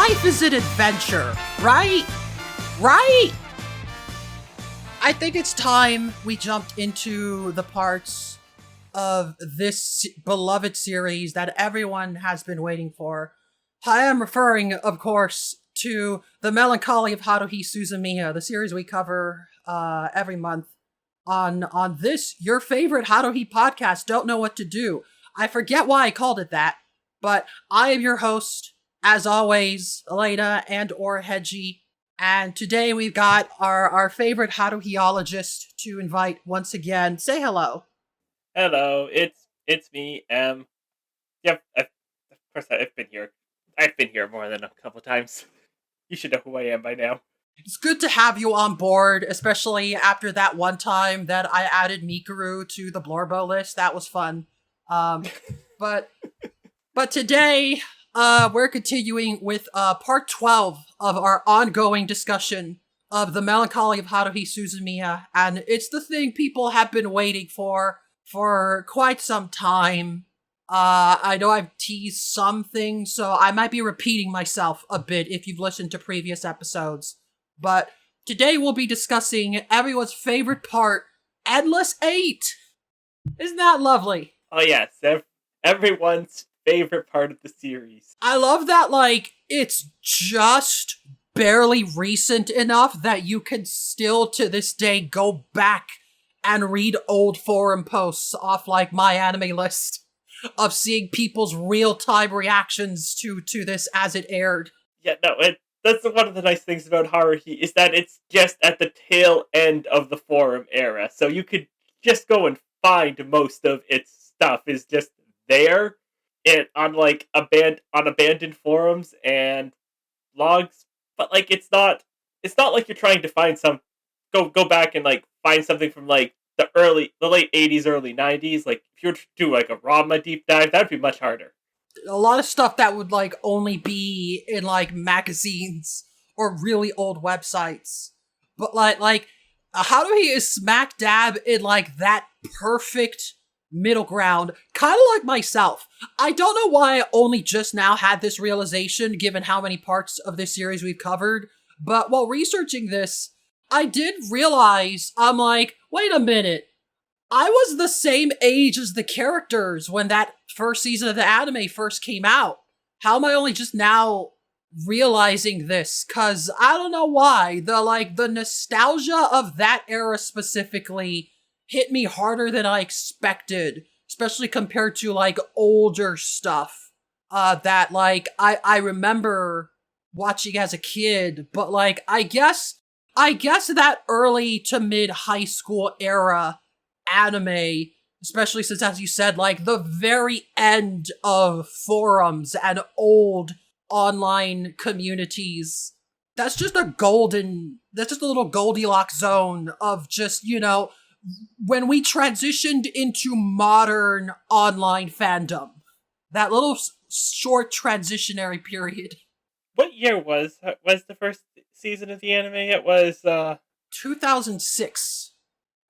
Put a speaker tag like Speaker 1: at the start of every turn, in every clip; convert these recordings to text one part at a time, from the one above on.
Speaker 1: Life is an adventure, right? Right? I think it's time we jumped into the parts of this beloved series that everyone has been waiting for. I am referring, of course, to the Melancholy of Haruhi Suzumiya, the series we cover every month on this, your favorite Haruhi podcast, Don't Know What to Do. I forget why I called it that, but I am your host, as always, Elena and or Hedgie, and today we've got our favorite Haruhiologist to invite once again. Say hello.
Speaker 2: Hello, it's me. Yep. Of course, I've been here. I've been here more than a couple times. You should know who I am by now.
Speaker 1: It's good to have you on board, especially after that one time that I added Mikuru to the Blorbo list. That was fun. But today, we're continuing with part 12 of our ongoing discussion of the Melancholy of Haruhi Suzumiya, and it's the thing people have been waiting for quite some time. I know I've teased some things, so I might be repeating myself a bit if you've listened to previous episodes. But today we'll be discussing everyone's favorite part, Endless 8! Isn't that lovely?
Speaker 2: Oh yes, everyone's favorite part of the series.
Speaker 1: I love that, it's just barely recent enough that you can still, to this day, go back and read old forum posts off, My Anime List of seeing people's real-time reactions to this as it aired.
Speaker 2: Yeah, no, that's one of the nice things about Haruhi, is that it's just at the tail end of the forum era, so you could just go and find most of its stuff is just there, on abandoned forums and blogs, but it's not like you're trying to find go back and find something from the late 80s, early 90s. If you were to do a Rama deep dive, that'd be much harder.
Speaker 1: A lot of stuff that would only be in magazines or really old websites, but Haruhi is smack dab in that perfect middle ground, kind of like myself. I don't know why I only just now had this realization given how many parts of this series we've covered, but while researching this, I did realize, I'm wait a minute, I was the same age as the characters when that first season of the anime first came out. How am I only just now realizing this? Cause I don't know why, the nostalgia of that era specifically hit me harder than I expected, especially compared to older stuff that I remember watching as a kid, but I guess that early to mid high school era anime, especially since, as you said, the very end of forums and old online communities, that's just a little Goldilocks zone of just, when we transitioned into modern online fandom. That little short transitionary period.
Speaker 2: What year was the first season of the anime? It was
Speaker 1: 2006,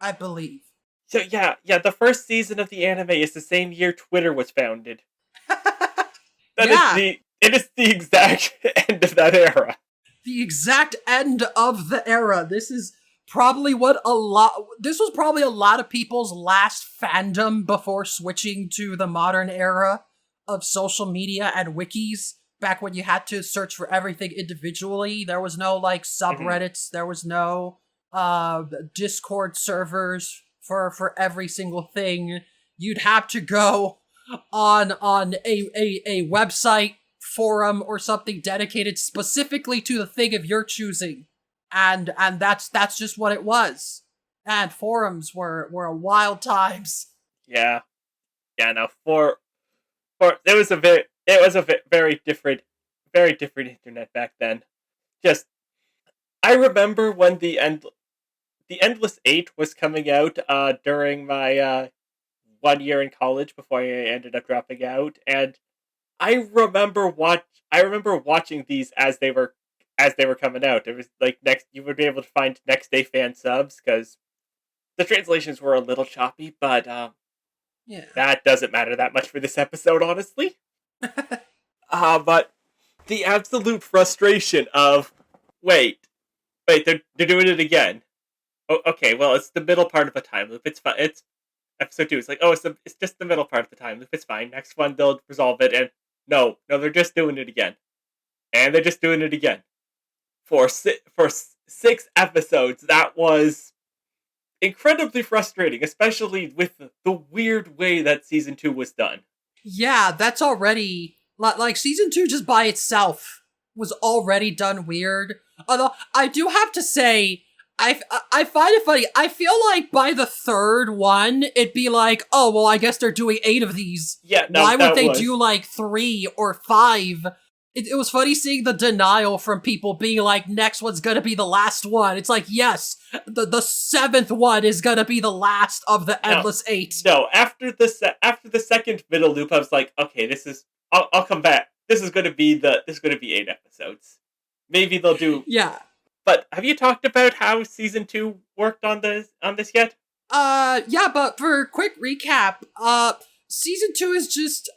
Speaker 1: I believe.
Speaker 2: So yeah, the first season of the anime is the same year Twitter was founded. It is the exact end of that era.
Speaker 1: The exact end of the era. This was probably a lot of people's last fandom before switching to the modern era of social media and wikis. Back when you had to search for everything individually. There was no subreddits. There was no Discord servers for every single thing. You'd have to go on a website, forum, or something dedicated specifically to the thing of your choosing. And that's just what it was. And forums were wild times.
Speaker 2: Yeah. No, it was a very different internet back then. I remember when the Endless 8 was coming out during my 1 year in college before I ended up dropping out, and I remember watching these as they were coming out. It was you would be able to find next day fan subs because the translations were a little choppy, but
Speaker 1: yeah,
Speaker 2: that doesn't matter that much for this episode, honestly. But the absolute frustration of, wait, they're doing it again. Oh, okay, well, it's the middle part of a time loop. It's fine. It's episode 2. It's like, oh, it's just the middle part of the time loop. It's fine. Next one, they'll resolve it. And no, they're just doing it again. And they're just doing it again. For 6 episodes, that was incredibly frustrating, especially with the weird way that season 2 was done.
Speaker 1: Yeah, that's already... Like, season 2 just by itself was already done weird. Although, I do have to say... I find it funny. I feel like by the 3rd one, it'd be like, oh, well, I guess they're doing 8 of these.
Speaker 2: Yeah, no,
Speaker 1: why would they do like 3 or 5? It was funny seeing the denial from people being like, next one's gonna be the last one. It's like, yes, the 7th one is gonna be the last of the endless 8.
Speaker 2: No, after the second middle loop, I was like, okay, I'll come back. This is gonna be 8 episodes. Maybe they'll do...
Speaker 1: Yeah.
Speaker 2: But have you talked about how season 2 worked on this yet?
Speaker 1: Yeah, but for a quick recap, season 2 is just,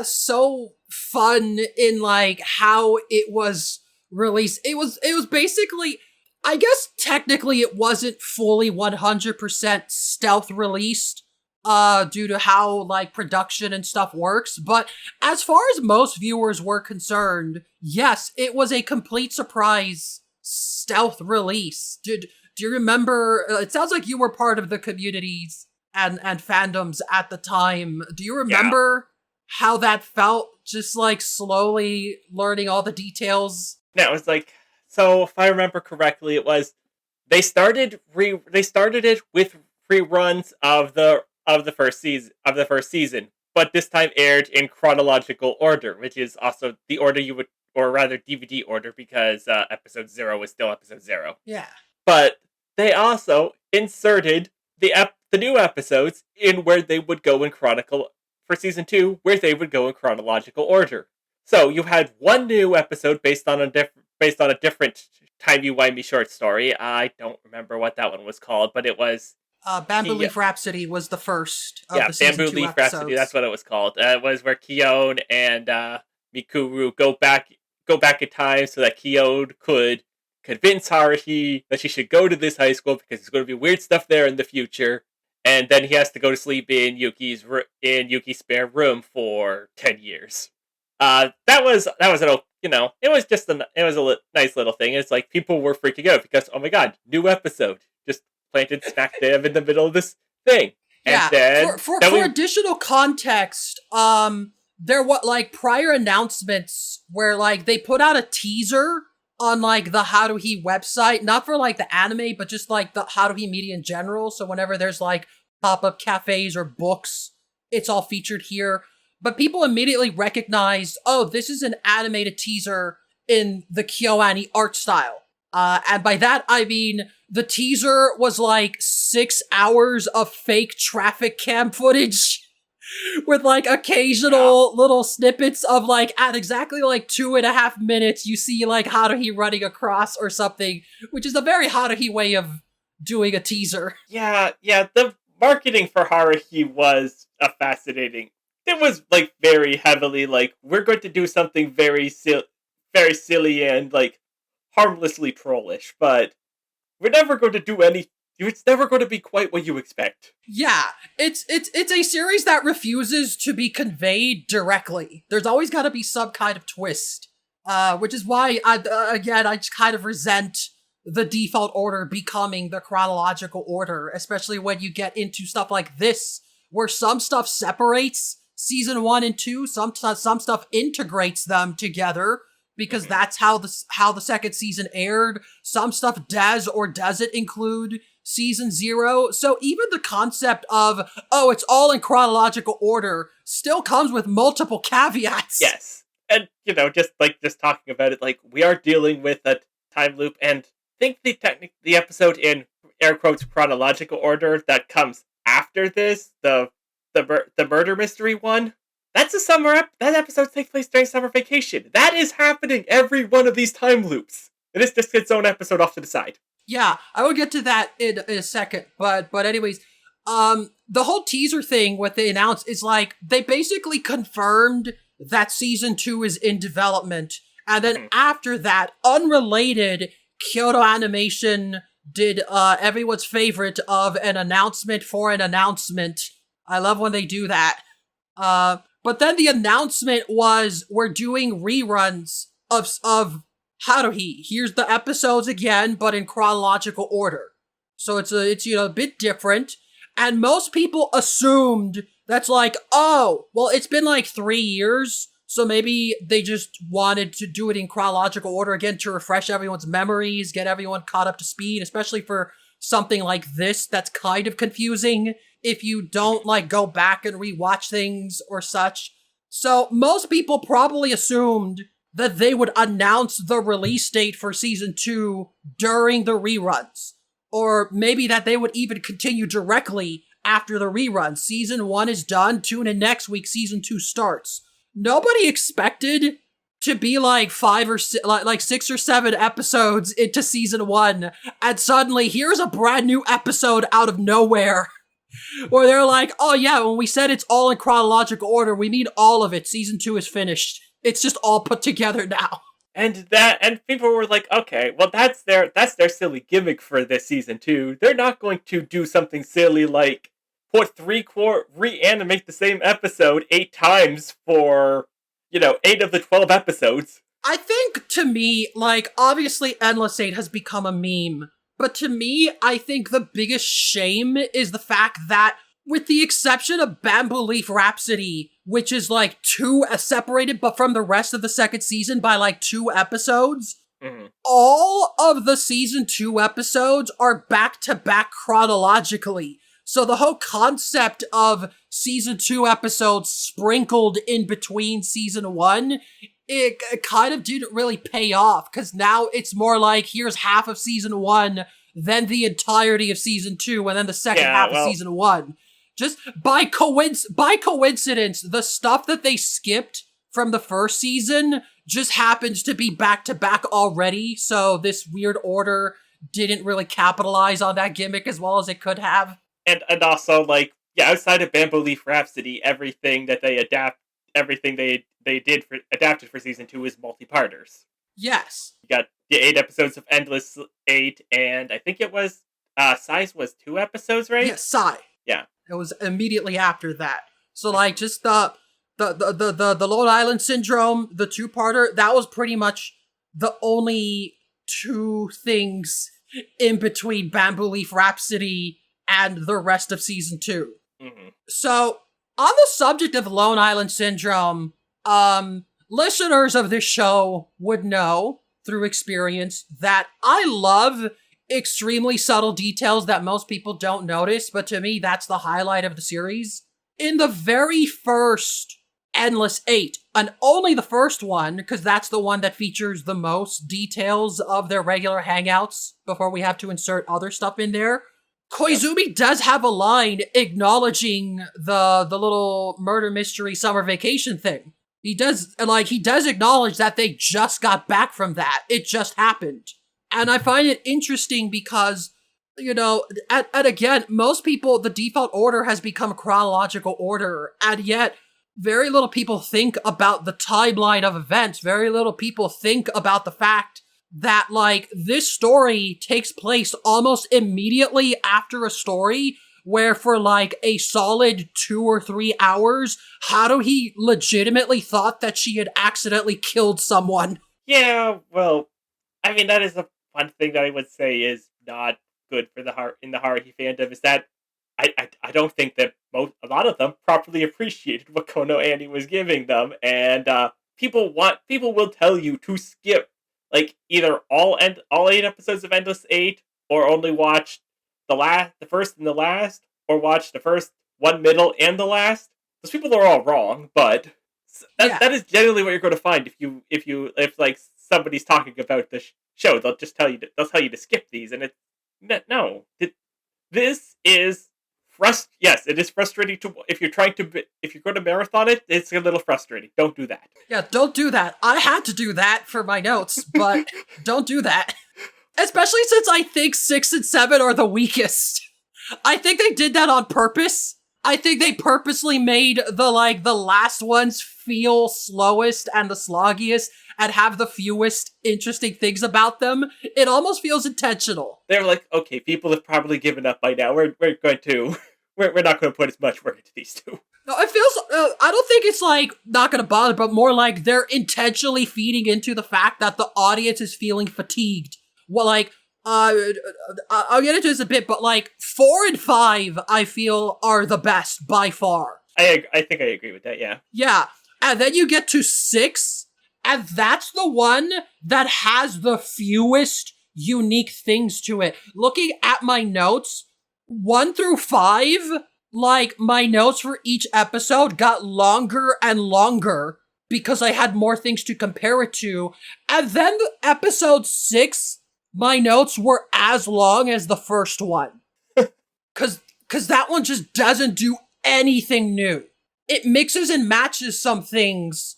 Speaker 1: so fun in, like, how it was released. It was basically, I guess technically it wasn't fully 100% stealth released, due to how, like, production and stuff works, but as far as most viewers were concerned, yes, it was a complete surprise stealth release. Do you remember, it sounds like you were part of the communities and fandoms at the time. Do you remember how that felt, just like slowly learning all the details?
Speaker 2: Yeah, it was like, so if I remember correctly, it was they started it with reruns of the first season, but this time aired in chronological order, which is also the order you would, or rather DVD order, because episode 0 was still episode 0.
Speaker 1: Yeah.
Speaker 2: But they also inserted the new episodes in where they would go in for season 2, where they would go in chronological order. So you had one new episode based on a different timey-wimey short story. I don't remember what that one was called, but it was
Speaker 1: Bamboo Leaf Rhapsody was the first of the season 2
Speaker 2: Bamboo Leaf
Speaker 1: episodes.
Speaker 2: Rhapsody, that's what it was called. It was where Kion and Mikuru go back in time so that Kion could convince Haruhi that she should go to this high school because there's going to be weird stuff there in the future, and then he has to go to sleep in Yuki's spare room for 10 years. That was it was a nice little thing. It's like people were freaking out because, oh my god, new episode just planted smack dab in the middle of this thing.
Speaker 1: Yeah,
Speaker 2: and then
Speaker 1: for additional context, there were like prior announcements where like they put out a teaser on like the Haruhi website, not for like the anime, but just like the Haruhi media in general. So whenever there's like pop-up cafes or books, it's all featured here. But people immediately recognized, oh, this is an animated teaser in the KyoAni art style. And by that, I mean, the teaser was like 6 hours of fake traffic cam footage with like occasional little snippets of like, at exactly like 2.5 minutes, you see like Haruhi running across or something, which is a very Haruhi way of doing a teaser.
Speaker 2: Yeah, the marketing for Haruhi was fascinating. It was like very heavily like, we're going to do something very silly and like harmlessly trollish, but we're never going to do it's never going to be quite what you expect.
Speaker 1: Yeah, it's a series that refuses to be conveyed directly. There's always got to be some kind of twist, which is why I just kind of resent the default order becoming the chronological order, especially when you get into stuff like this, where some stuff separates season 1 and 2, some stuff integrates them together, because that's how the second season aired. Some stuff does or doesn't include season 0. So even the concept of, oh, it's all in chronological order still comes with multiple caveats.
Speaker 2: Yes. And, just talking about it, like, we are dealing with a time loop, and I think the episode in air quotes chronological order that comes after this, the murder mystery one, that's that episode takes place during summer vacation. That is happening every one of these time loops. It is just its own episode off to the side.
Speaker 1: Yeah, I will get to that in a second, but anyways, the whole teaser thing, what they announced is like, they basically confirmed that season 2 is in development, And then after that, unrelated, Kyoto Animation did everyone's favorite of an announcement for an announcement. I love when they do that. But then the announcement was, we're doing reruns of Haruhi. Here's the episodes again, but in chronological order. So it's a bit different. And most people assumed that's like, oh, well, it's been like 3 years, so maybe they just wanted to do it in chronological order again to refresh everyone's memories, get everyone caught up to speed, especially for something like this that's kind of confusing if you don't, like, go back and rewatch things or such. So most people probably assumed that they would announce the release date for season 2 during the reruns. Or maybe that they would even continue directly after the rerun. Season 1 is done, tune in next week, season 2 starts. Nobody expected to be like 6 or 7 episodes into season 1, and suddenly here's a brand new episode out of nowhere. Where they're like, oh yeah, when we said it's all in chronological order, we mean all of it. Season 2 is finished. It's just all put together now.
Speaker 2: And people were like, okay, well that's their silly gimmick for this season 2. They're not going to do something silly like reanimate the same episode 8 times for, 8 of the 12 episodes.
Speaker 1: I think, to me, like, obviously Endless 8 has become a meme. But to me, I think the biggest shame is the fact that, with the exception of Bamboo Leaf Rhapsody, which is like separated but from the rest of the second season by like 2 episodes, all of the season 2 episodes are back-to-back chronologically. So the whole concept of season 2 episodes sprinkled in between season 1, it kind of didn't really pay off, because now it's more like, here's half of season 1, then the entirety of season 2, and then the second half of season 1. Just by coincidence, the stuff that they skipped from the first season just happens to be back-to-back already, so this weird order didn't really capitalize on that gimmick as well as it could have.
Speaker 2: And also, like, outside of Bamboo Leaf Rhapsody, everything that they adapted for season 2 is multi-parters.
Speaker 1: Yes.
Speaker 2: You got the 8 episodes of Endless 8, and I think it was, Size was 2 episodes, right?
Speaker 1: Yeah, Psy.
Speaker 2: Yeah.
Speaker 1: It was immediately after that. So, like, just the Lone Island Syndrome, the 2-parter, that was pretty much the only 2 things in between Bamboo Leaf Rhapsody and the rest of season 2.
Speaker 2: Mm-hmm.
Speaker 1: So, on the subject of Lone Island Syndrome, listeners of this show would know, through experience, that I love extremely subtle details that most people don't notice, but to me, that's the highlight of the series. In the very first Endless 8, and only the first one, because that's the one that features the most details of their regular hangouts before we have to insert other stuff in there, Koizumi does have a line acknowledging the little murder mystery summer vacation thing. He does acknowledge that they just got back from that. It just happened. And I find it interesting because, and again, most people, the default order has become chronological order, and yet very little people think about the timeline of events. Very little people think about the fact that, like, this story takes place almost immediately after a story where for, like, a solid 2 or 3 hours, Haruhi legitimately thought that she had accidentally killed someone.
Speaker 2: Yeah, well, I mean, that is the one thing that I would say is not good for in the Haruhi fandom, is that I don't think that a lot of them properly appreciated what Kono Annie was giving them, and people will tell you to skip, like, either all 8 episodes of Endless 8, or only watch the first and the last, or watch the first, one middle, and the last. Those people are all wrong, but that is generally what you're going to find if like somebody's talking about the show. They'll just tell you to skip these, and this is yes, it is frustrating if you're going to marathon it. It's a little frustrating. Don't do that.
Speaker 1: Yeah, don't do that. I had to do that for my notes, but don't do that. Especially since I think 6 and 7 are the weakest. I think they did that on purpose. I think they purposely made the last ones feel slowest and the sloggiest, and have the fewest interesting things about them, it almost feels intentional.
Speaker 2: They're like, okay, people have probably given up by now. We're going to we're not going to put as much work into these two.
Speaker 1: No, it feels, I don't think it's like not gonna bother, but more like they're intentionally feeding into the fact that the audience is feeling fatigued. Well, like, I'll get into this a bit, but like 4 and 5, I feel are the best by far.
Speaker 2: I think I agree with that. Yeah.
Speaker 1: Yeah, and then you get to 6, and that's the one that has the fewest unique things to it. Looking at my notes, 1 through 5, like my notes for each episode got longer and longer because I had more things to compare it to. And then episode 6, my notes were as long as the first one. Cause that one just doesn't do anything new. It mixes and matches some things,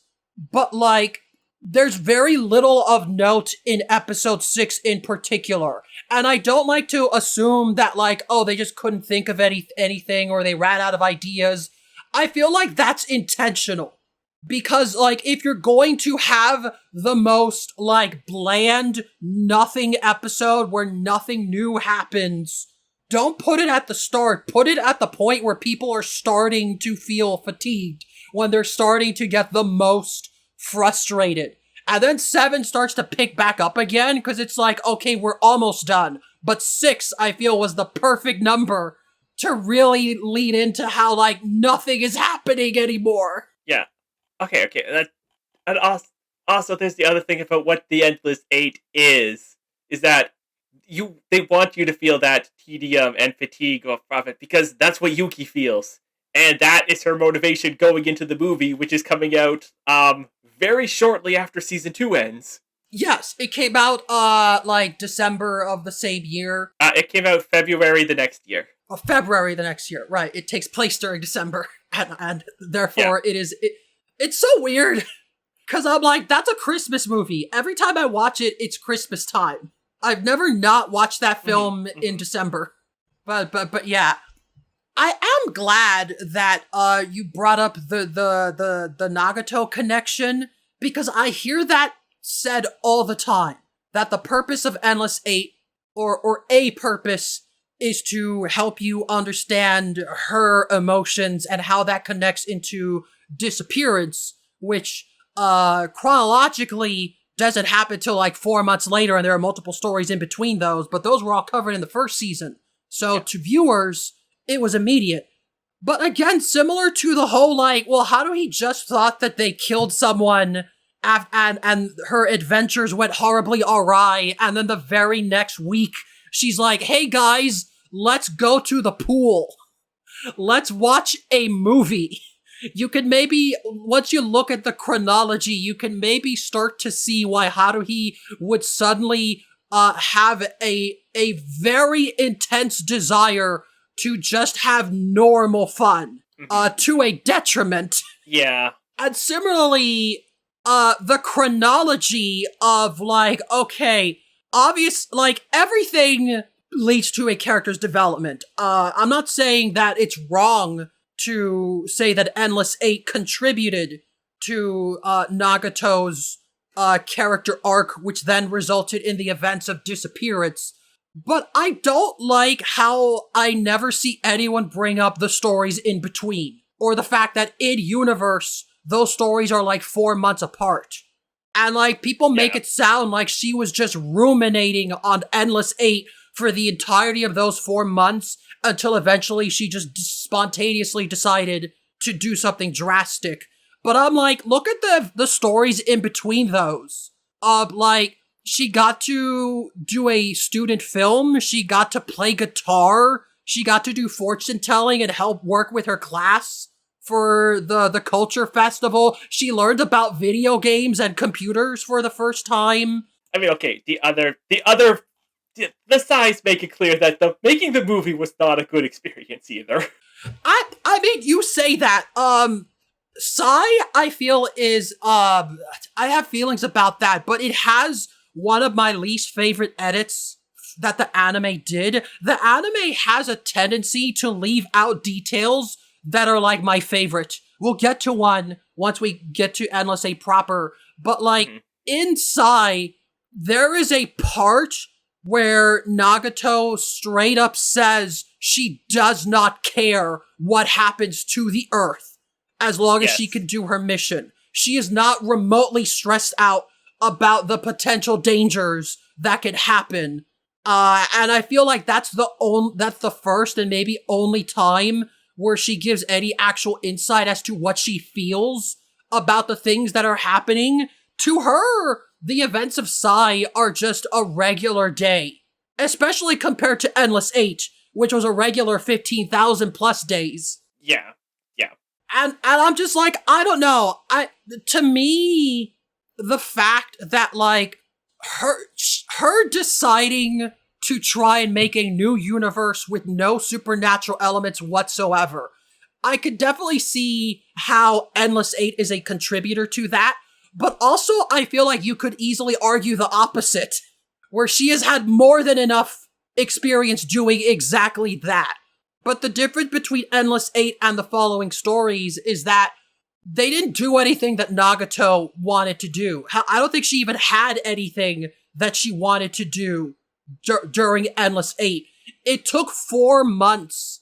Speaker 1: but like, there's very little of note in episode 6 in particular. And I don't like to assume that like, oh, they just couldn't think of anything or they ran out of ideas. I feel like that's intentional. Because, like, if you're going to have the most, like, bland, nothing episode where nothing new happens, don't put it at the start. Put it at the point where people are starting to feel fatigued, when they're starting to get the most frustrated. And then 7 starts to pick back up again, because it's like, okay, we're almost done. But 6, I feel, was the perfect number to really lead into how, like, nothing is happening anymore.
Speaker 2: Yeah. Okay. And also, there's the other thing about what the Endless 8 is that they want you to feel that tedium and fatigue of profit, because that's what Yuki feels. And that is her motivation going into the movie, which is coming out very shortly after season 2 ends.
Speaker 1: Yes, it came out like December of the same year.
Speaker 2: It came out February the next year.
Speaker 1: Or February the next year, right. It takes place during December, and therefore it's so weird, because I'm like, that's a Christmas movie. Every time I watch it, it's Christmas time. I've never not watched that film in December. But yeah. I am glad that you brought up the Nagato connection, because I hear that said all the time, that the purpose of Endless 8, or a purpose, is to help you understand her emotions and how that connects into Disappearance, which chronologically doesn't happen till like 4 months later, and there are multiple stories in between those, but those were all covered in the first season. So to viewers, it was immediate. But again, similar to the whole like, well, Haruhi just thought that they killed someone and her adventures went horribly awry, and then the very next week, she's like, hey guys, let's go to the pool. Let's watch a movie. You can maybe, once you look at the chronology, you can maybe start to see why Haruhi would suddenly have a very intense desire to just have normal fun, to a detriment.
Speaker 2: Yeah.
Speaker 1: And similarly, the chronology of like, okay, like everything leads to a character's development. I'm not saying that it's wrong to say that Endless 8 contributed to Nagato's character arc, which then resulted in the events of Disappearance. But I don't like how I never see anyone bring up the stories in between, or the fact that in universe, those stories are like 4 months apart. And like, people make it sound like she was just ruminating on Endless 8 for the entirety of those 4 months, until eventually she just spontaneously decided to do something drastic. But I'm like, look at the stories in between those. Like, she got to do a student film, she got to play guitar, she got to do fortune telling and help work with her class for the culture festival. She learned about video games and computers for the first time.
Speaker 2: I mean, okay, the sides make it clear that making the movie was not a good experience either.
Speaker 1: I mean, you say that. Sai, I feel is, I have feelings about that, but it has one of my least favorite edits that the anime did. The anime has a tendency to leave out details that are like my favorite. We'll get to one once we get to Endless 8 proper, but like, in Sai, there is a part where Nagato straight up says she does not care what happens to the Earth as long as she can do her mission. She is not remotely stressed out about the potential dangers that could happen. And I feel like that's the first and maybe only time where she gives any actual insight as to what she feels about the things that are happening. To her, the events of Sai are just a regular day, especially compared to Endless 8, which was a regular 15,000 plus days.
Speaker 2: Yeah.
Speaker 1: And I'm just like, I don't know. To me, the fact that, like, her deciding to try and make a new universe with no supernatural elements whatsoever, I could definitely see how Endless 8 is a contributor to that, but also I feel like you could easily argue the opposite, where she has had more than enough experience doing exactly that. But the difference between Endless 8 and the following stories is that they didn't do anything that Nagato wanted to do. I don't think she even had anything that she wanted to do during Endless 8. It took 4 months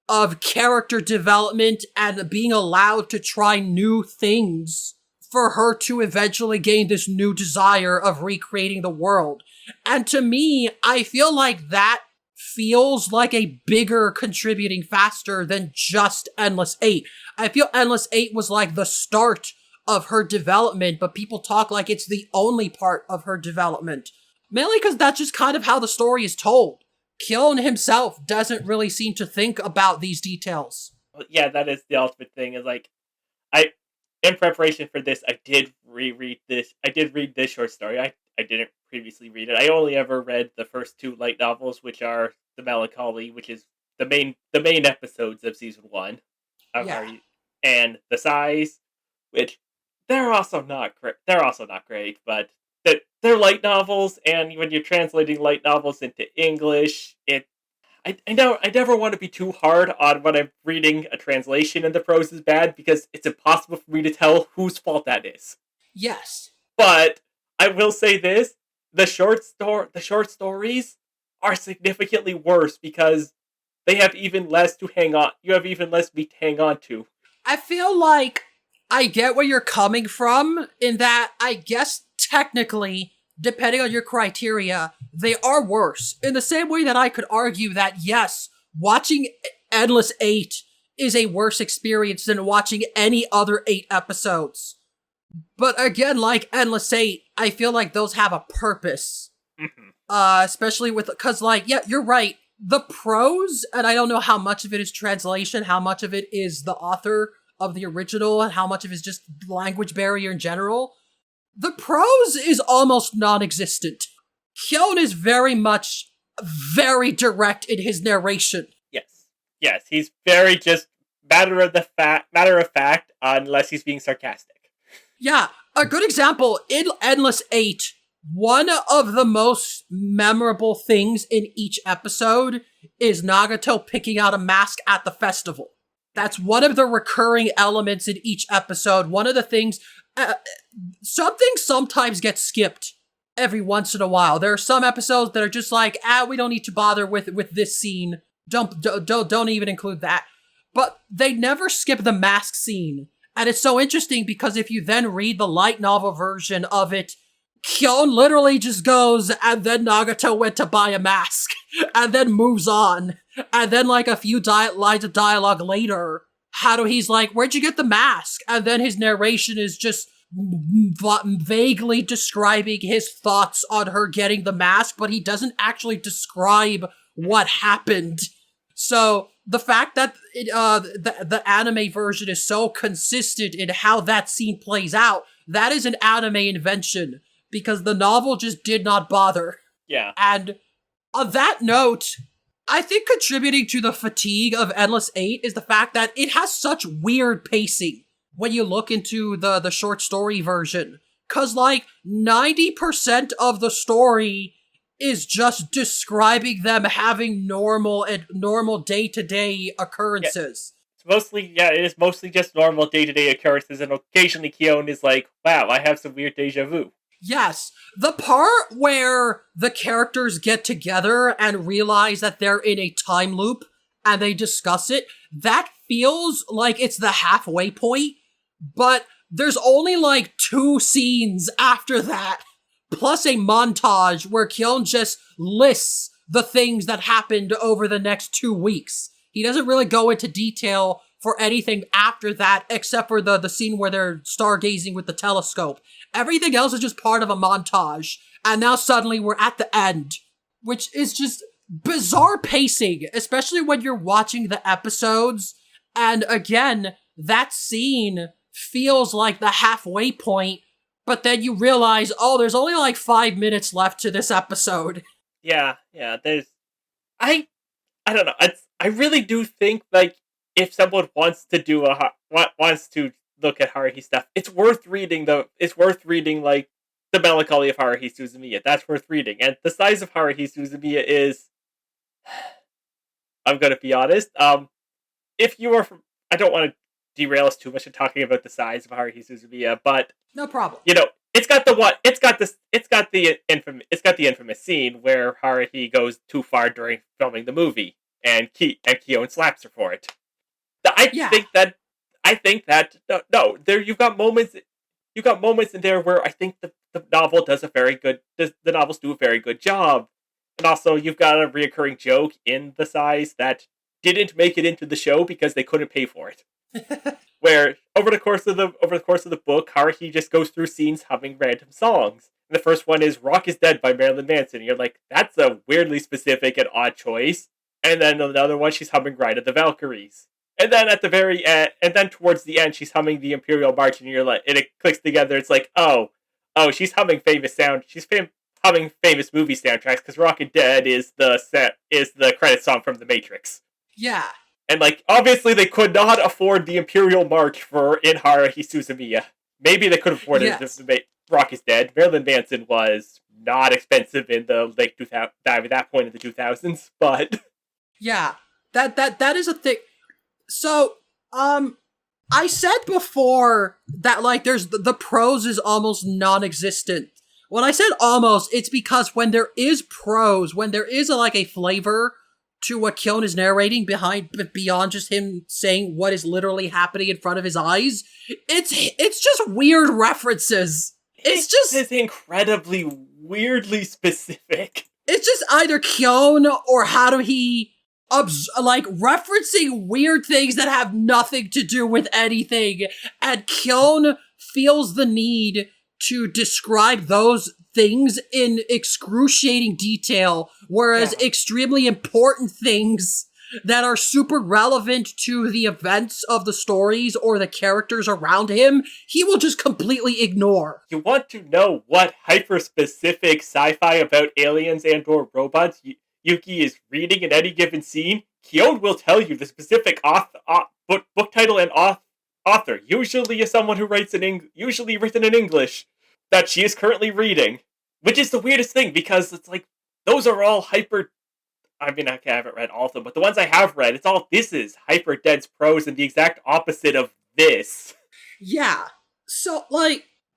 Speaker 1: of character development and being allowed to try new things for her to eventually gain this new desire of recreating the world. And to me, I feel like that feels like a bigger contributing factor than just Endless 8. I feel Endless 8 was like the start of her development, but people talk like it's the only part of her development. Mainly because that's just kind of how the story is told. Kyon himself doesn't really seem to think about these details.
Speaker 2: Yeah, that is the ultimate thing, is like, in preparation for this, I did reread this. I did read this short story. I didn't previously read it. I only ever read the first 2 light novels, which are the Melancholy, which is the main episodes of season 1 of Haruhi, and the Sais, which they're also not great. They're also not great, but they're light novels, and when you're translating light novels into English, I never want to be too hard on when I'm reading a translation and the prose is bad, because it's impossible for me to tell whose fault that is.
Speaker 1: Yes.
Speaker 2: But I will say this, the short stories are significantly worse because they have even less to hang on. You have even less meat to hang on to.
Speaker 1: I feel like I get where you're coming from in that I guess technically, depending on your criteria, they are worse. In the same way that I could argue that, yes, watching Endless 8 is a worse experience than watching any other 8 episodes. But again, like Endless 8, I feel like those have a purpose.
Speaker 2: Mm-hmm.
Speaker 1: Especially because, like, yeah, you're right. The prose, and I don't know how much of it is translation, how much of it is the author of the original, and how much of it is just language barrier in general. The prose is almost non-existent. Kyon is very direct in his narration.
Speaker 2: Yes, he's very just matter of fact, unless he's being sarcastic.
Speaker 1: Yeah, a good example, in Endless 8, one of the most memorable things in each episode is Nagato picking out a mask at the festival. That's one of the recurring elements in each episode. One of the things, something sometimes gets skipped every once in a while. There are some episodes that are just like, we don't need to bother with this scene. Don't even include that. But they never skip the mask scene. And it's so interesting because if you then read the light novel version of it, Kyon literally just goes, and then Nagato went to buy a mask, and then moves on. And then, like, a few lines of dialogue later, Haruhi's like, where'd you get the mask? And then his narration is just vaguely describing his thoughts on her getting the mask, but he doesn't actually describe what happened. So, the fact that the anime version is so consistent in how that scene plays out, that is an anime invention. Because the novel just did not bother.
Speaker 2: Yeah.
Speaker 1: And on that note, I think contributing to the fatigue of Endless 8 is the fact that it has such weird pacing when you look into the short story version. Cause like 90% of the story is just describing them having normal day-to-day occurrences.
Speaker 2: It is mostly just normal day-to-day occurrences, and occasionally Kyon is like, wow, I have some weird deja vu.
Speaker 1: Yes. The part where the characters get together and realize that they're in a time loop and they discuss it, that feels like it's the halfway point, but there's only like 2 scenes after that, plus a montage where Kyon just lists the things that happened over the next 2 weeks. He doesn't really go into detail for anything after that, except for the scene where they're stargazing with the telescope. Everything else is just part of a montage, and now suddenly we're at the end, which is just bizarre pacing, especially when you're watching the episodes, and again, that scene feels like the halfway point, but then you realize, oh, there's only like 5 minutes left to this episode.
Speaker 2: Yeah, there's... I don't know, I really do think, like, if someone wants to do wants to look at Haruhi stuff, it's worth reading, like, The Melancholy of Haruhi Suzumiya. That's worth reading. And The Size of Haruhi Suzumiya is... I'm gonna be honest, if you are from... I don't want to derail us too much in talking about The Size of Haruhi Suzumiya, but...
Speaker 1: No problem.
Speaker 2: You know, it's got the infamous scene where Haruhi goes too far during filming the movie, and Kyon slaps her for it. I think that there you've got moments in there where I think the novels do a very good job. And also you've got a reoccurring joke in The Size that didn't make it into the show because they couldn't pay for it. Where over the course of the book, Haruhi just goes through scenes humming random songs. And the first one is "Rock Is Dead" by Marilyn Manson. And you're like, that's a weirdly specific and odd choice. And then another one, she's humming "Ride of the Valkyries." And then at the very end, and then towards the end, she's humming the Imperial March, and you're like, and it clicks together. It's like, oh, she's humming famous movie soundtracks because "Rockin' Dead" is the credit song from The Matrix.
Speaker 1: Yeah.
Speaker 2: And like, obviously, they could not afford the Imperial March in Haruhi Suzumiya. Maybe they could afford it if Rock Is Dead. Marilyn Manson was not expensive in the late 2000s, at that point in the 2000s, but
Speaker 1: yeah, that is a thing. So, I said before that, like, there's the prose is almost non-existent. When I said almost, it's because when there is prose, when there is a flavor to what Kyon is narrating beyond just him saying what is literally happening in front of his eyes, it's just weird references.
Speaker 2: It's incredibly weirdly specific.
Speaker 1: It's just either Kyon or Haruhi referencing weird things that have nothing to do with anything, and Kyon feels the need to describe those things in excruciating detail, whereas extremely important things that are super relevant to the events of the stories or the characters around him, he will just completely ignore.
Speaker 2: You want to know what hyper-specific sci-fi about aliens and or robots Yuki is reading in any given scene? Kyon will tell you the specific book title and author, usually someone who usually written in English, that she is currently reading. Which is the weirdest thing, because it's like, those are all hyper... I mean, I haven't read all of them, but the ones I have read, this is hyper dense prose and the exact opposite of this.
Speaker 1: Yeah. So,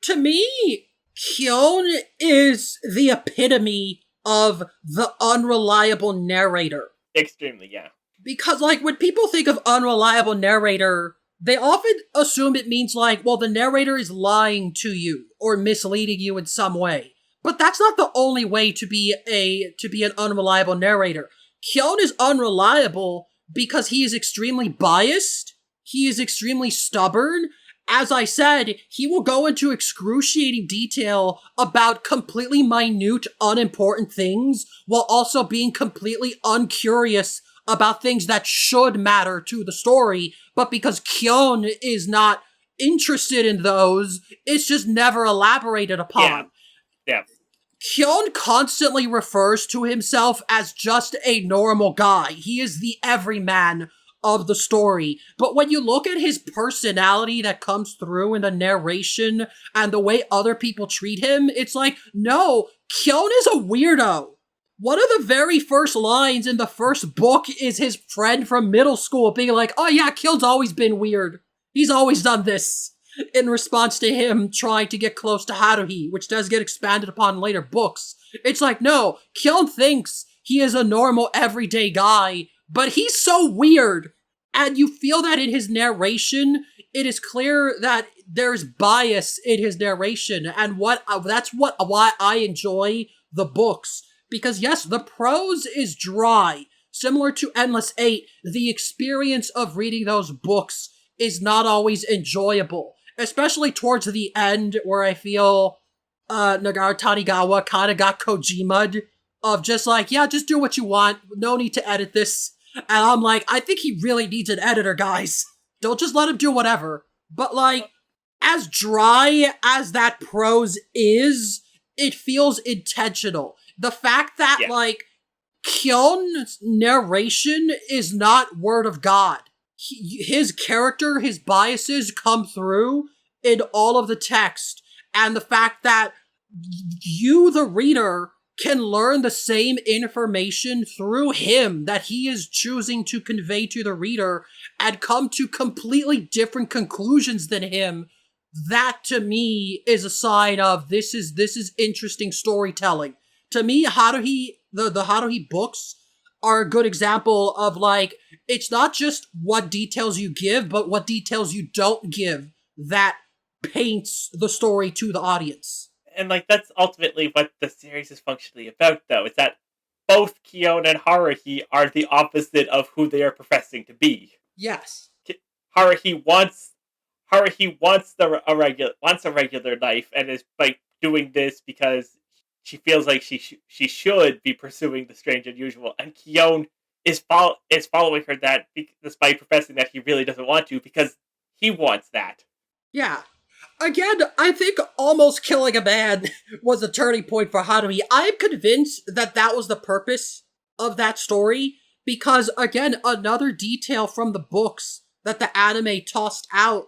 Speaker 1: to me, Kyon is the epitome of the unreliable narrator.
Speaker 2: Extremely, yeah.
Speaker 1: Because, when people think of unreliable narrator, they often assume it means, the narrator is lying to you or misleading you in some way. But that's not the only way to be an unreliable narrator. Kyon is unreliable because he is extremely biased, he is extremely stubborn. As I said, he will go into excruciating detail about completely minute, unimportant things, while also being completely uncurious about things that should matter to the story, but because Kyon is not interested in those, it's just never elaborated upon.
Speaker 2: Yeah.
Speaker 1: Kyon constantly refers to himself as just a normal guy. He is the everyman of the story. But when you look at his personality that comes through in the narration and the way other people treat him, it's like, no, Kyon is a weirdo. One of the very first lines in the first book is his friend from middle school being like, oh yeah, Kyon's always been weird. He's always done this. in response to him trying to get close to Haruhi, which does get expanded upon in later books. It's like, no, Kyon thinks he is a normal, everyday guy, but he's so weird. And you feel that in his narration, it is clear that there's bias in his narration, and why I enjoy the books. Because yes, the prose is dry. Similar to Endless 8, the experience of reading those books is not always enjoyable. Especially towards the end, where I feel Nagara Tanigawa kind of got Kojima'd of just like, yeah, just do what you want, no need to edit this. And I'm like, I think he really needs an editor, guys. Don't just let him do whatever. But like, as dry as that prose is, it feels intentional. The fact that, like, Kyon's narration is not word of God. His character, his biases come through in all of the text. And the fact that you, the reader, can learn the same information through him that he is choosing to convey to the reader and come to completely different conclusions than him, that to me is a sign of this is interesting storytelling. To me, Haruhi, the Haruhi books are a good example of, like, it's not just what details you give, but what details you don't give that paints the story to the audience.
Speaker 2: And, like, that's ultimately what the series is functionally about, though. It's that both Kyon and Haruhi are the opposite of who they are professing to be.
Speaker 1: Yes.
Speaker 2: Haruhi wants a regular life, and is, like, doing this because she feels like she should be pursuing the strange and unusual, and Kyon is following her that despite professing that he really doesn't want to, because he wants that.
Speaker 1: Yeah. Again, I think almost killing a man was a turning point for Haruhi. I'm convinced that that was the purpose of that story, because, again, another detail from the books that the anime tossed out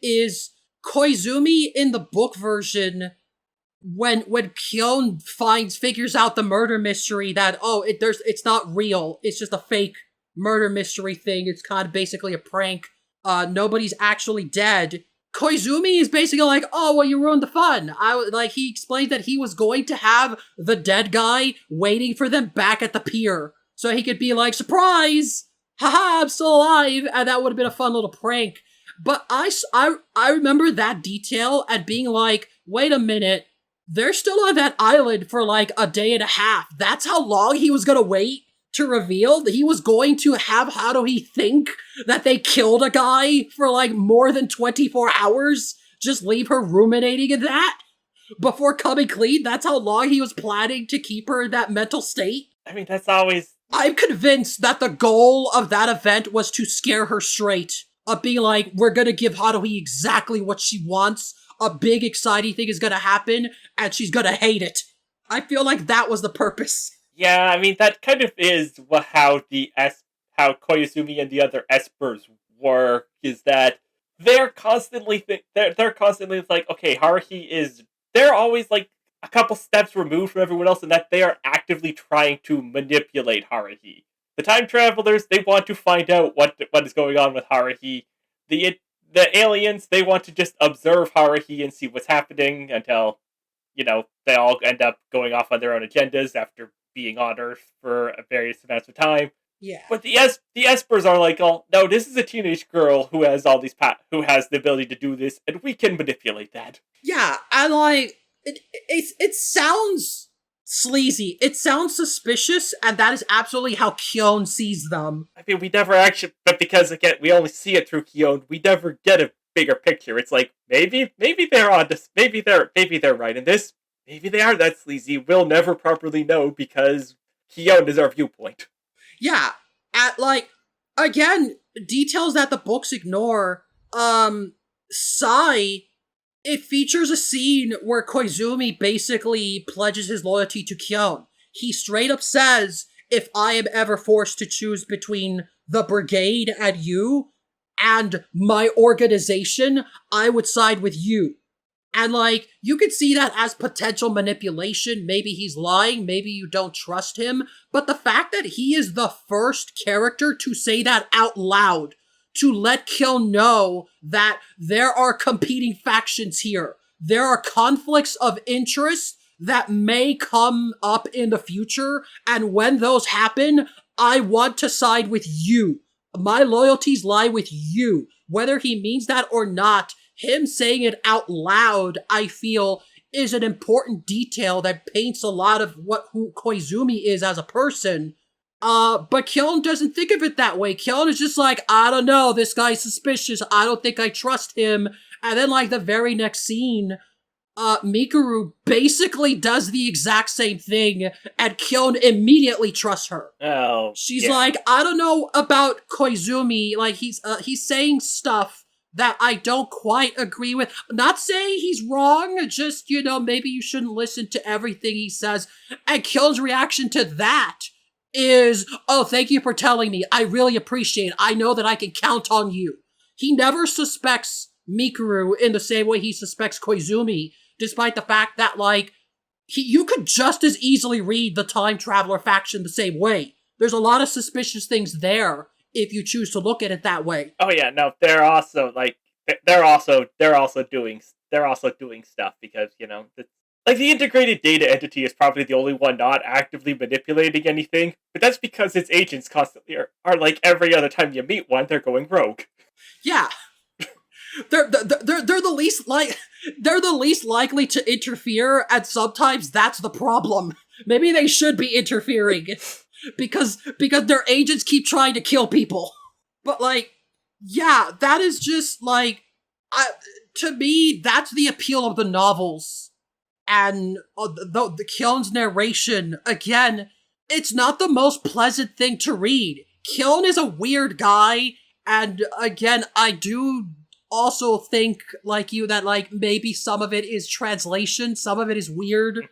Speaker 1: is Koizumi in the book version, when Kyon figures out the murder mystery that, it's not real, it's just a fake murder mystery thing, it's kind of basically a prank, nobody's actually dead. Koizumi is basically like, oh, well, you ruined the fun. He explained that he was going to have the dead guy waiting for them back at the pier, so he could be like, surprise! Haha, I'm still alive! And that would have been a fun little prank. But I remember that detail and being like, wait a minute, they're still on that island for like a day and a half. That's how long he was gonna wait to reveal that he was going to have Haruhi think that they killed a guy for like more than 24 hours? Just leave her ruminating in that before coming clean? That's how long he was planning to keep her in that mental state?
Speaker 2: I mean, that's always...
Speaker 1: I'm convinced that the goal of that event was to scare her straight. Of being like, we're gonna give Haruhi exactly what she wants, a big exciting thing is gonna happen, and she's gonna hate it. I feel like that was the purpose.
Speaker 2: Yeah, I mean, that kind of is how Koizumi and the other espers work, is that they're constantly like, okay, Haruhi is... They're always, like, a couple steps removed from everyone else, and that they are actively trying to manipulate Haruhi. The time travelers, they want to find out what is going on with Haruhi. The aliens, they want to just observe Haruhi and see what's happening until, they all end up going off on their own agendas after being on Earth for various amounts of time.
Speaker 1: Yeah.
Speaker 2: But the espers are like, oh, no, this is a teenage girl who has who has the ability to do this, and we can manipulate that.
Speaker 1: Yeah, and like, it sounds sleazy. It sounds suspicious, and that is absolutely how Kyon sees them.
Speaker 2: I mean, we never actually, but because, again, we only see it through Kyon, we never get a bigger picture. It's like, maybe they're on this, maybe they're right in this, maybe they are that sleazy. We'll never properly know because Kyon is our viewpoint.
Speaker 1: Yeah, again, details that the books ignore. Sai, it features a scene where Koizumi basically pledges his loyalty to Kyon. He straight up says, if I am ever forced to choose between the brigade and you, and my organization, I would side with you. And you could see that as potential manipulation. Maybe he's lying, maybe you don't trust him, but the fact that he is the first character to say that out loud to let Kiln know that there are competing factions here. There are conflicts of interest that may come up in the future, and when those happen, I want to side with you. My loyalties lie with you. Whether he means that or not, him saying it out loud, I feel, is an important detail that paints a lot of who Koizumi is as a person. But Kiln doesn't think of it that way. Kiln is just like, I don't know, this guy's suspicious, I don't think I trust him. And then, like, the very next scene, Mikuru basically does the exact same thing, and Kiln immediately trusts her.
Speaker 2: Oh,
Speaker 1: she's like, I don't know about Koizumi, like, he's saying stuff that I don't quite agree with. Not saying he's wrong, just, maybe you shouldn't listen to everything he says. And Kiln's reaction to that is, oh, thank you for telling me. I really appreciate it. I know that I can count on you. He never suspects Mikuru in the same way he suspects Koizumi, despite the fact that, like, you could just as easily read the Time Traveler faction the same way. There's a lot of suspicious things there, if you choose to look at it that way.
Speaker 2: Oh yeah, no, they're also doing stuff because, the integrated data entity is probably the only one not actively manipulating anything, but that's because its agents constantly are like every other time you meet one, they're going rogue.
Speaker 1: Yeah. They're the least likely to interfere, and sometimes that's the problem. Maybe they should be interfering because their agents keep trying to kill people. But like, yeah, that is just like, to me, that's the appeal of the novels. And the Kiln's narration, again, it's not the most pleasant thing to read. Kiln is a weird guy, and again, I do also think, like you, that, like, maybe some of it is translation, some of it is weird,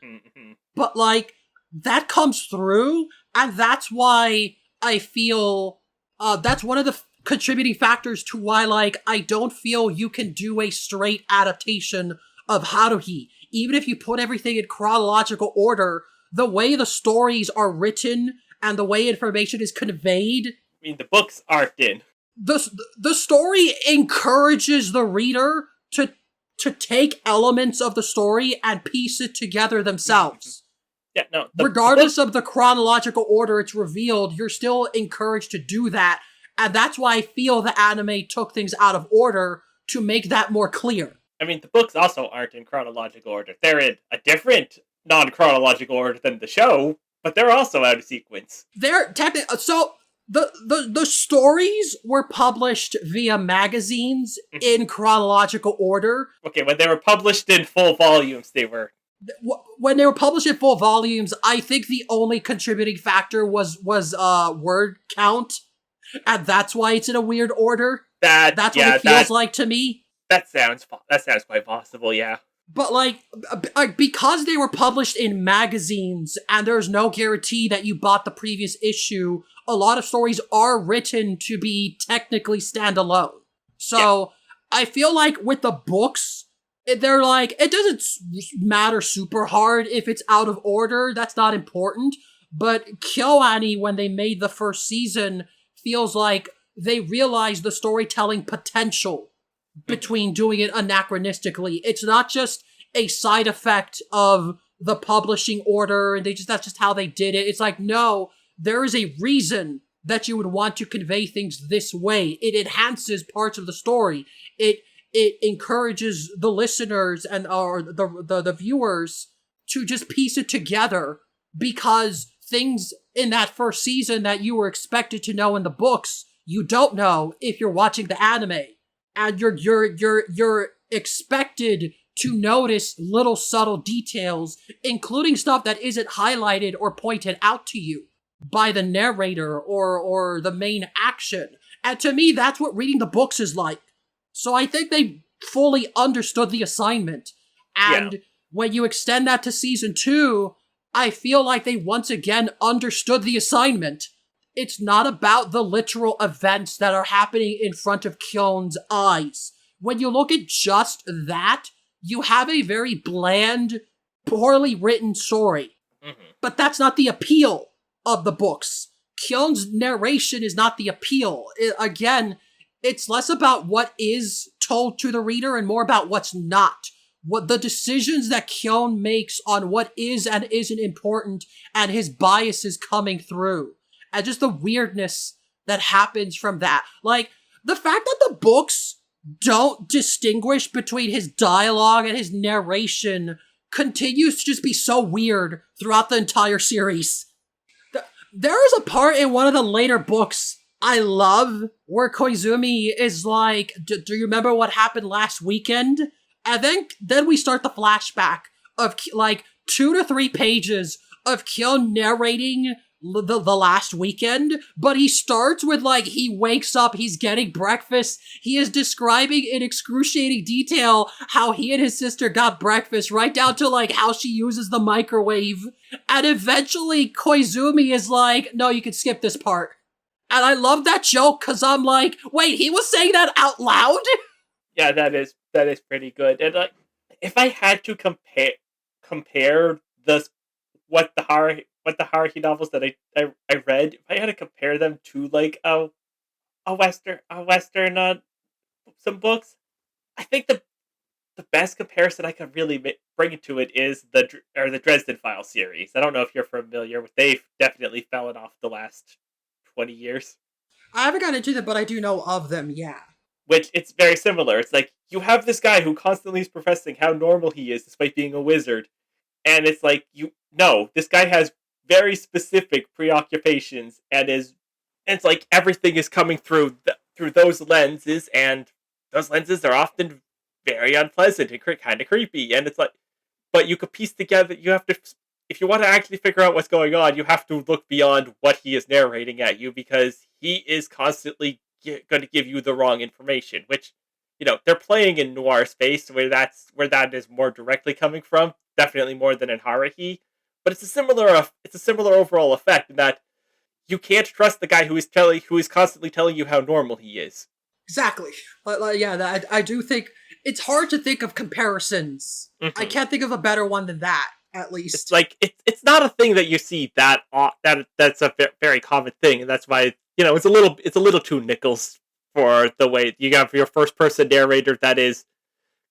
Speaker 1: but, like, that comes through, and that's why I feel, that's one of the contributing factors to why, like, I don't feel you can do a straight adaptation of Haruhi. Even if you put everything in chronological order, the way the stories are written and the way information is conveyed...
Speaker 2: I mean, the books aren't in.
Speaker 1: The story encourages the reader to take elements of the story and piece it together themselves.
Speaker 2: Yeah, no.
Speaker 1: Regardless of the chronological order it's revealed, you're still encouraged to do that, and that's why I feel the anime took things out of order to make that more clear.
Speaker 2: I mean, the books also aren't in chronological order. They're in a different non-chronological order than the show, but they're also out of sequence.
Speaker 1: They're technically... So, the stories were published via magazines in chronological order.
Speaker 2: Okay, when they were published in full volumes, they were...
Speaker 1: When they were published in full volumes, I think the only contributing factor was word count, and that's why it's in a weird order. That's what it feels like to me.
Speaker 2: That sounds quite possible, yeah.
Speaker 1: But, like, because they were published in magazines, and there's no guarantee that you bought the previous issue, a lot of stories are written to be technically standalone. So, yeah. I feel like with the books, they're like, it doesn't matter super hard if it's out of order, that's not important. But KyoAni, when they made the first season, feels like they realized the storytelling potential between doing it anachronistically. It's not just a side effect of the publishing order, and that's just how they did it. It's like, no, there is a reason that you would want to convey things this way. It enhances parts of the story. It encourages the listeners or the viewers to just piece it together, because things in that first season that you were expected to know in the books, you don't know if you're watching the anime. And you're expected to notice little subtle details, including stuff that isn't highlighted or pointed out to you by the narrator or the main action. And to me, that's what reading the books is like. So I think they fully understood the assignment. And when you extend that to season 2, I feel like they once again understood the assignment. It's not about the literal events that are happening in front of Kyon's eyes. When you look at just that, you have a very bland, poorly written story. Mm-hmm. But that's not the appeal of the books. Kyon's narration is not the appeal. Again, it's less about what is told to the reader and more about what's not. What the decisions that Kyon makes on what is and isn't important, and his biases coming through. And just the weirdness that happens from that. Like, the fact that the books don't distinguish between his dialogue and his narration continues to just be so weird throughout the entire series. There is a part in one of the later books I love where Koizumi is like, do you remember what happened last weekend? And then we start the flashback of like 2 to 3 pages of Kyon narrating the last weekend, but he starts with like, he wakes up, he's getting breakfast, he is describing in excruciating detail how he and his sister got breakfast, right down to like how she uses the microwave, and eventually Koizumi is like, no, you can skip this part. And I love that joke, cause I'm like, wait, he was saying that out loud?
Speaker 2: Yeah, that is pretty good. And like, if I had to compare what the Haruhi novels that I read, if I had to compare them to like a western some books, I think the best comparison I could really bring it to it is the Dresden Files series. I don't know if you're familiar with. They've definitely fallen off the last 20 years.
Speaker 1: I haven't gotten into them, but I do know of them. Yeah.
Speaker 2: Which, it's very similar. It's like, you have this guy who constantly is professing how normal he is despite being a wizard. And it's like, this guy has very specific preoccupations, and it's like everything is coming through those lenses, and those lenses are often very unpleasant and kind of creepy. And it's like, but you could piece together, if you want to actually figure out what's going on, you have to look beyond what he is narrating at you, because he is constantly going to give you the wrong information, which, they're playing in noir space where that is more directly coming from, definitely more than in Haruhi, but it's a similar overall effect in that you can't trust the guy who is constantly telling you how normal he is.
Speaker 1: Exactly. Yeah, I do think it's hard to think of comparisons. Mm-hmm. I can't think of a better one than that, at least.
Speaker 2: It's like, it's not a thing that you see that's a very common thing, and that's why, it's a little too Nichols for the way you have your first person narrator that is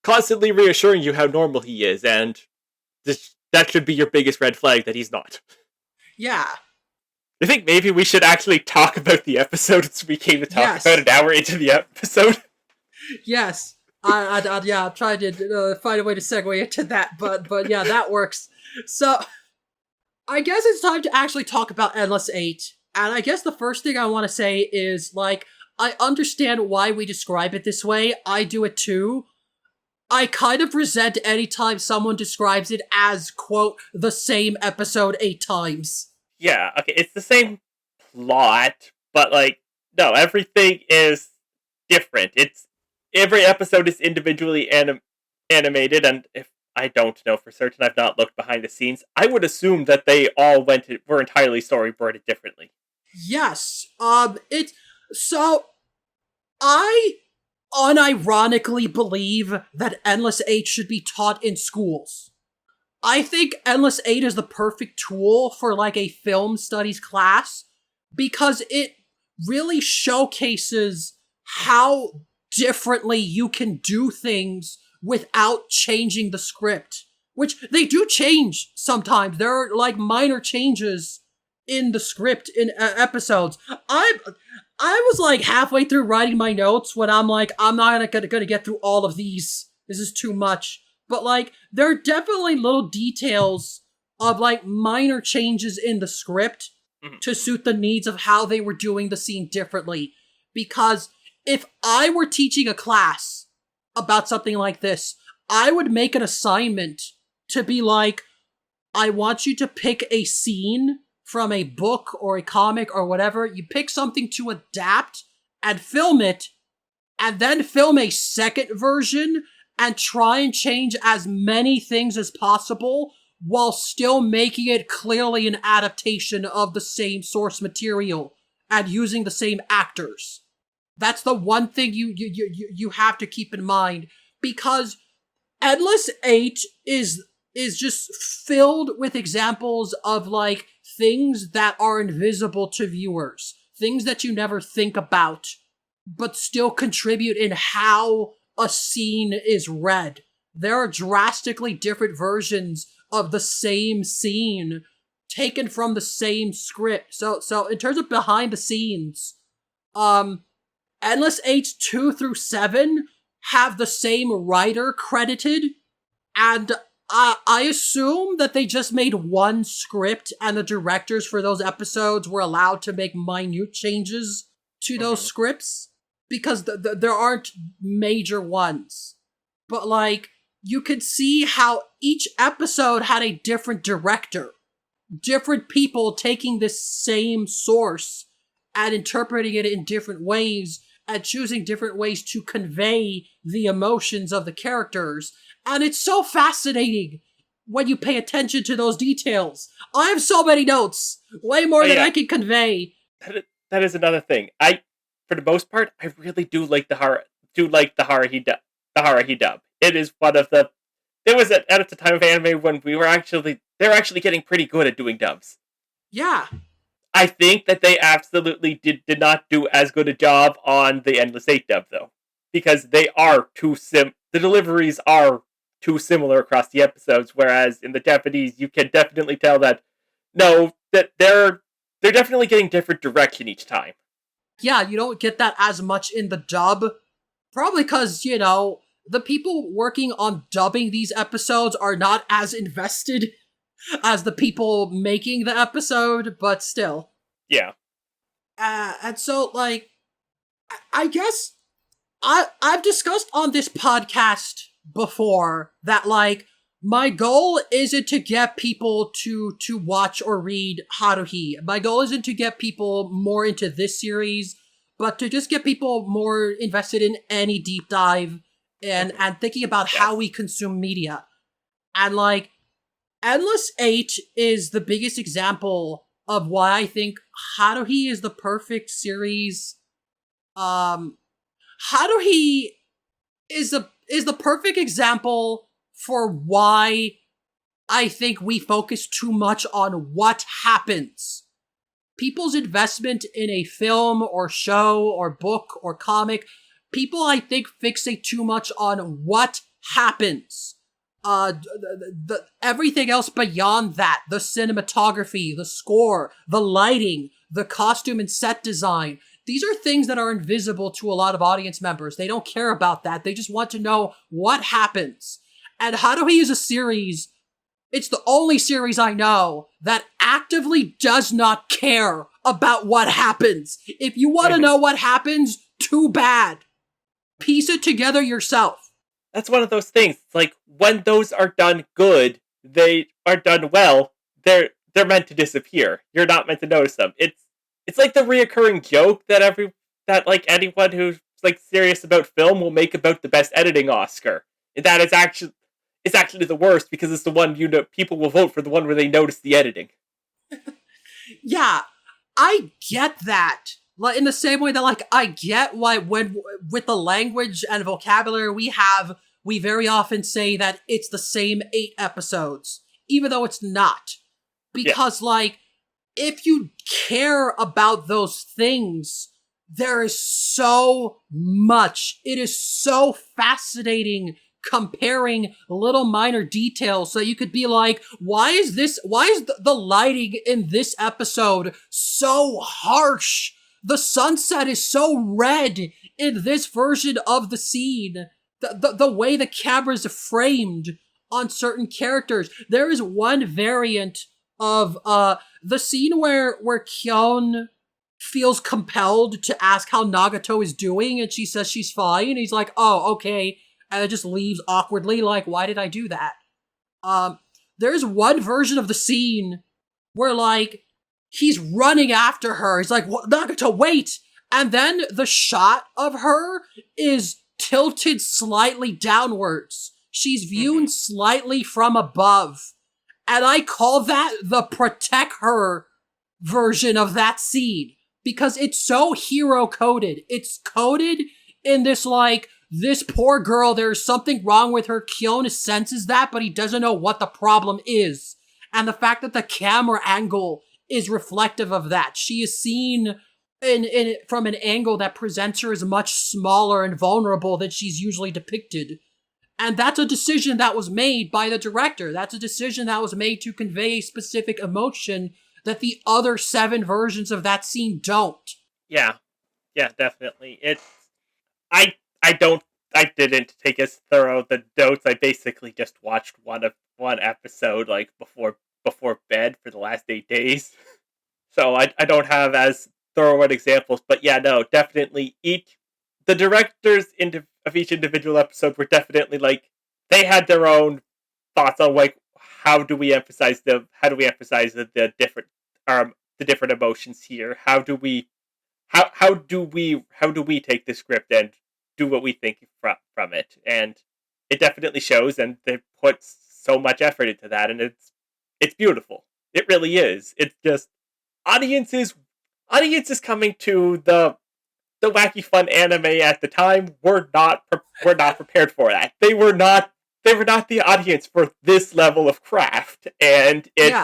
Speaker 2: constantly reassuring you how normal he is, and that should be your biggest red flag that he's not.
Speaker 1: Yeah.
Speaker 2: I think maybe we should actually talk about the episode since we came to talk about an hour into the episode.
Speaker 1: Yes. I'm trying to find a way to segue into that, but yeah, that works. So, I guess it's time to actually talk about Endless 8. And I guess the first thing I want to say is, like, I understand why we describe it this way. I do it too. I kind of resent any time someone describes it as, quote, the same episode 8 times.
Speaker 2: Yeah, okay, it's the same plot, but, like, no, everything is different. Every episode is individually animated, and if I don't know for certain, I've not looked behind the scenes, I would assume that they all were entirely storyboarded differently.
Speaker 1: Yes, so, I unironically believe that Endless 8 should be taught in schools. I think Endless 8 is the perfect tool for, like, a film studies class, because it really showcases how differently you can do things without changing the script. Which, they do change sometimes. There are, like, minor changes in the script in episodes. I was like halfway through writing my notes when I'm like, I'm not gonna get through all of these. This is too much. But like, there are definitely little details of like minor changes in the script to suit the needs of how they were doing the scene differently. Because if I were teaching a class about something like this, I would make an assignment to be like, I want you to pick a scene from a book or a comic or whatever. You pick something to adapt and film it, and then film a second version and try and change as many things as possible while still making it clearly an adaptation of the same source material and using the same actors. That's the one thing you have to keep in mind, because Endless 8 is just filled with examples of, like, things that are invisible to viewers. Things that you never think about but still contribute in how a scene is read. There are drastically different versions of the same scene taken from the same script. So in terms of behind the scenes, Endless Eight 2 through 7 have the same writer credited, and I assume that they just made one script and the directors for those episodes were allowed to make minute changes to those scripts because there aren't major ones. But like, you could see how each episode had a different director. Different people taking this same source and interpreting it in different ways and choosing different ways to convey the emotions of the characters. And it's so fascinating when you pay attention to those details. I have so many notes, way more than I can convey.
Speaker 2: That is another thing. For the most part, I really do like the Haruhi dub. It is one of the. There was at the time of anime when they were actually getting pretty good at doing dubs.
Speaker 1: Yeah.
Speaker 2: I think that they absolutely did not do as good a job on the Endless Eight dub though, because they are the deliveries are too similar across the episodes. Whereas in the Japanese, you can definitely tell that they're definitely getting different direction each time.
Speaker 1: Yeah, you don't get that as much in the dub, probably because the people working on dubbing these episodes are not as invested as the people making the episode, but still.
Speaker 2: Yeah.
Speaker 1: And so, like, I guess I've discussed on this podcast before that, like, my goal isn't to get people to watch or read Haruhi. My goal isn't to get people more into this series, but to just get people more invested in any deep dive and thinking about how we consume media. And, like, Endless Eight is the biggest example of why I think Haruhi is the perfect series. Haruhi is the perfect example for why I think we focus too much on what happens. People's investment in a film or show or book or comic, people I think fixate too much on what happens. Everything else beyond that, the cinematography, the score, the lighting, the costume and set design, these are things that are invisible to a lot of audience members. They don't care about that. They just want to know what happens. And Haruhi is a series, it's the only series I know that actively does not care about what happens. If you want to know what happens, too bad. Piece it together yourself.
Speaker 2: That's one of those things. Like, when those are done good, they are done well, they're meant to disappear. You're not meant to notice them. It's like the reoccurring joke that anyone who's like serious about film will make about the best editing Oscar. That it's actually the worst because it's the one people will vote for, the one where they notice the editing.
Speaker 1: Yeah, I get that. Like, in the same way that, like, I get why when with the language and vocabulary we have, we very often say that it's the same 8 episodes, even though it's not. Because, like, if you care about those things, there is so much. It is so fascinating comparing little minor details so you could be like, why is the lighting in this episode so harsh? The sunset is so red in this version of the scene. The way the camera's framed on certain characters. There is one variant of the scene where Kyon feels compelled to ask how Nagato is doing, and she says she's fine, and he's like, oh, okay, and it just leaves awkwardly, like, why did I do that? There's one version of the scene where, like, he's running after her. He's like, Nagato, wait! And then the shot of her is tilted slightly downwards. She's viewed slightly from above. And I call that the protect her version of that scene. Because it's so hero-coded. It's coded in this, like, this poor girl, there's something wrong with her. Kyon senses that, but he doesn't know what the problem is. And the fact that the camera angle is reflective of that. She is seen from an angle that presents her as much smaller and vulnerable than she's usually depicted. And that's a decision that was made by the director. That's a decision that was made to convey a specific emotion that the other 7 versions of that scene don't.
Speaker 2: Yeah, definitely. I didn't take as thorough the notes. I basically just watched one episode like before bed for the last 8 days. So I don't have as thorough examples, but yeah, no, definitely the directors of each individual episode were definitely like, they had their own thoughts on like how do we emphasize the different emotions here? How do we take the script and do what we think from it? And it definitely shows, and they put so much effort into that, and it's beautiful. It really is. It's just audiences coming to the wacky fun anime at the time were not prepared for that. They were not the audience for this level of craft, and it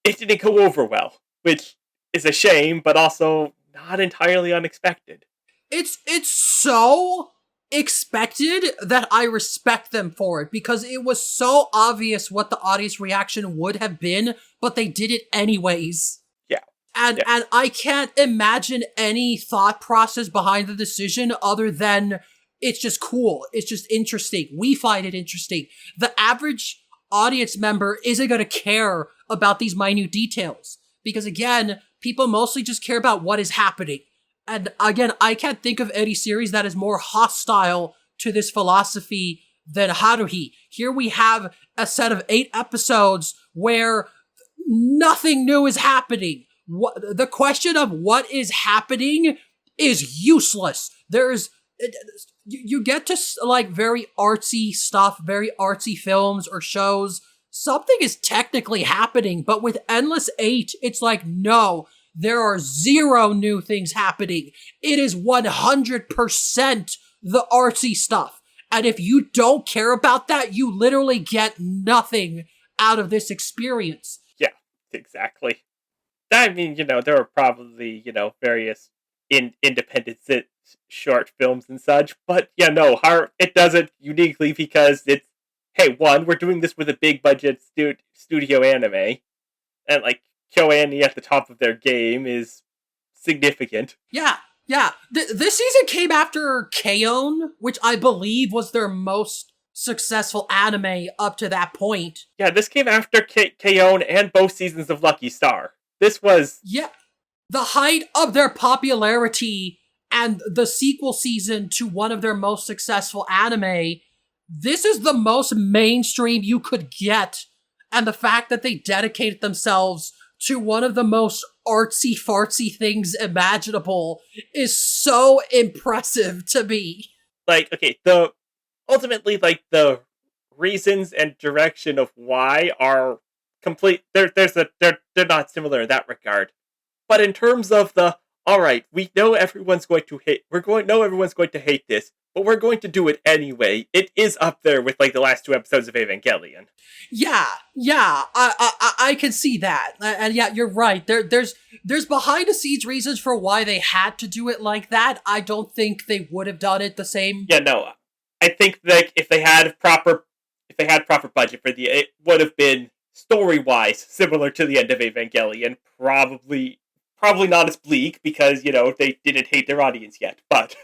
Speaker 2: didn't go over well, which is a shame, but also not entirely unexpected.
Speaker 1: It's so expected that I respect them for it, because it was so obvious what the audience reaction would have been, but they did it anyways. And I can't imagine any thought process behind the decision other than it's just cool. It's just interesting. We find it interesting. The average audience member isn't going to care about these minute details because, again, people mostly just care about what is happening. And again, I can't think of any series that is more hostile to this philosophy than Haruhi. Here we have a set of 8 episodes where nothing new is happening. The question of what is happening is useless. You get to like very artsy stuff, very artsy films or shows. Something is technically happening, but with Endless 8, it's like, no, there are 0 new things happening. It is 100% the artsy stuff. And if you don't care about that, you literally get nothing out of this experience.
Speaker 2: Yeah, exactly. I mean, there are probably, various independent short films and such, but it does it uniquely because it's, hey, one, we're doing this with a big budget studio anime, and like KyoAni at the top of their game is significant.
Speaker 1: Yeah. This season came after K-On!, which I believe was their most successful anime up to that point.
Speaker 2: Yeah, this came after K-On! And both seasons of Lucky Star. This was...
Speaker 1: Yeah, the height of their popularity and the sequel season to one of their most successful anime. This is the most mainstream you could get, and the fact that they dedicated themselves to one of the most artsy-fartsy things imaginable is so impressive to me.
Speaker 2: Like, okay, ultimately, the reasons and direction of why are complete. They're not similar in that regard. But in terms of alright, we know everyone's going to hate this, but we're going to do it anyway. It is up there with the last 2 episodes of Evangelion.
Speaker 1: Yeah, I can see that, and yeah, you're right. There's behind the scenes reasons for why they had to do it like that. I don't think they would have done it the same.
Speaker 2: Yeah, no, I think if they had proper budget for it would have been story-wise similar to the end of Evangelion. Probably not as bleak because they didn't hate their audience yet, but.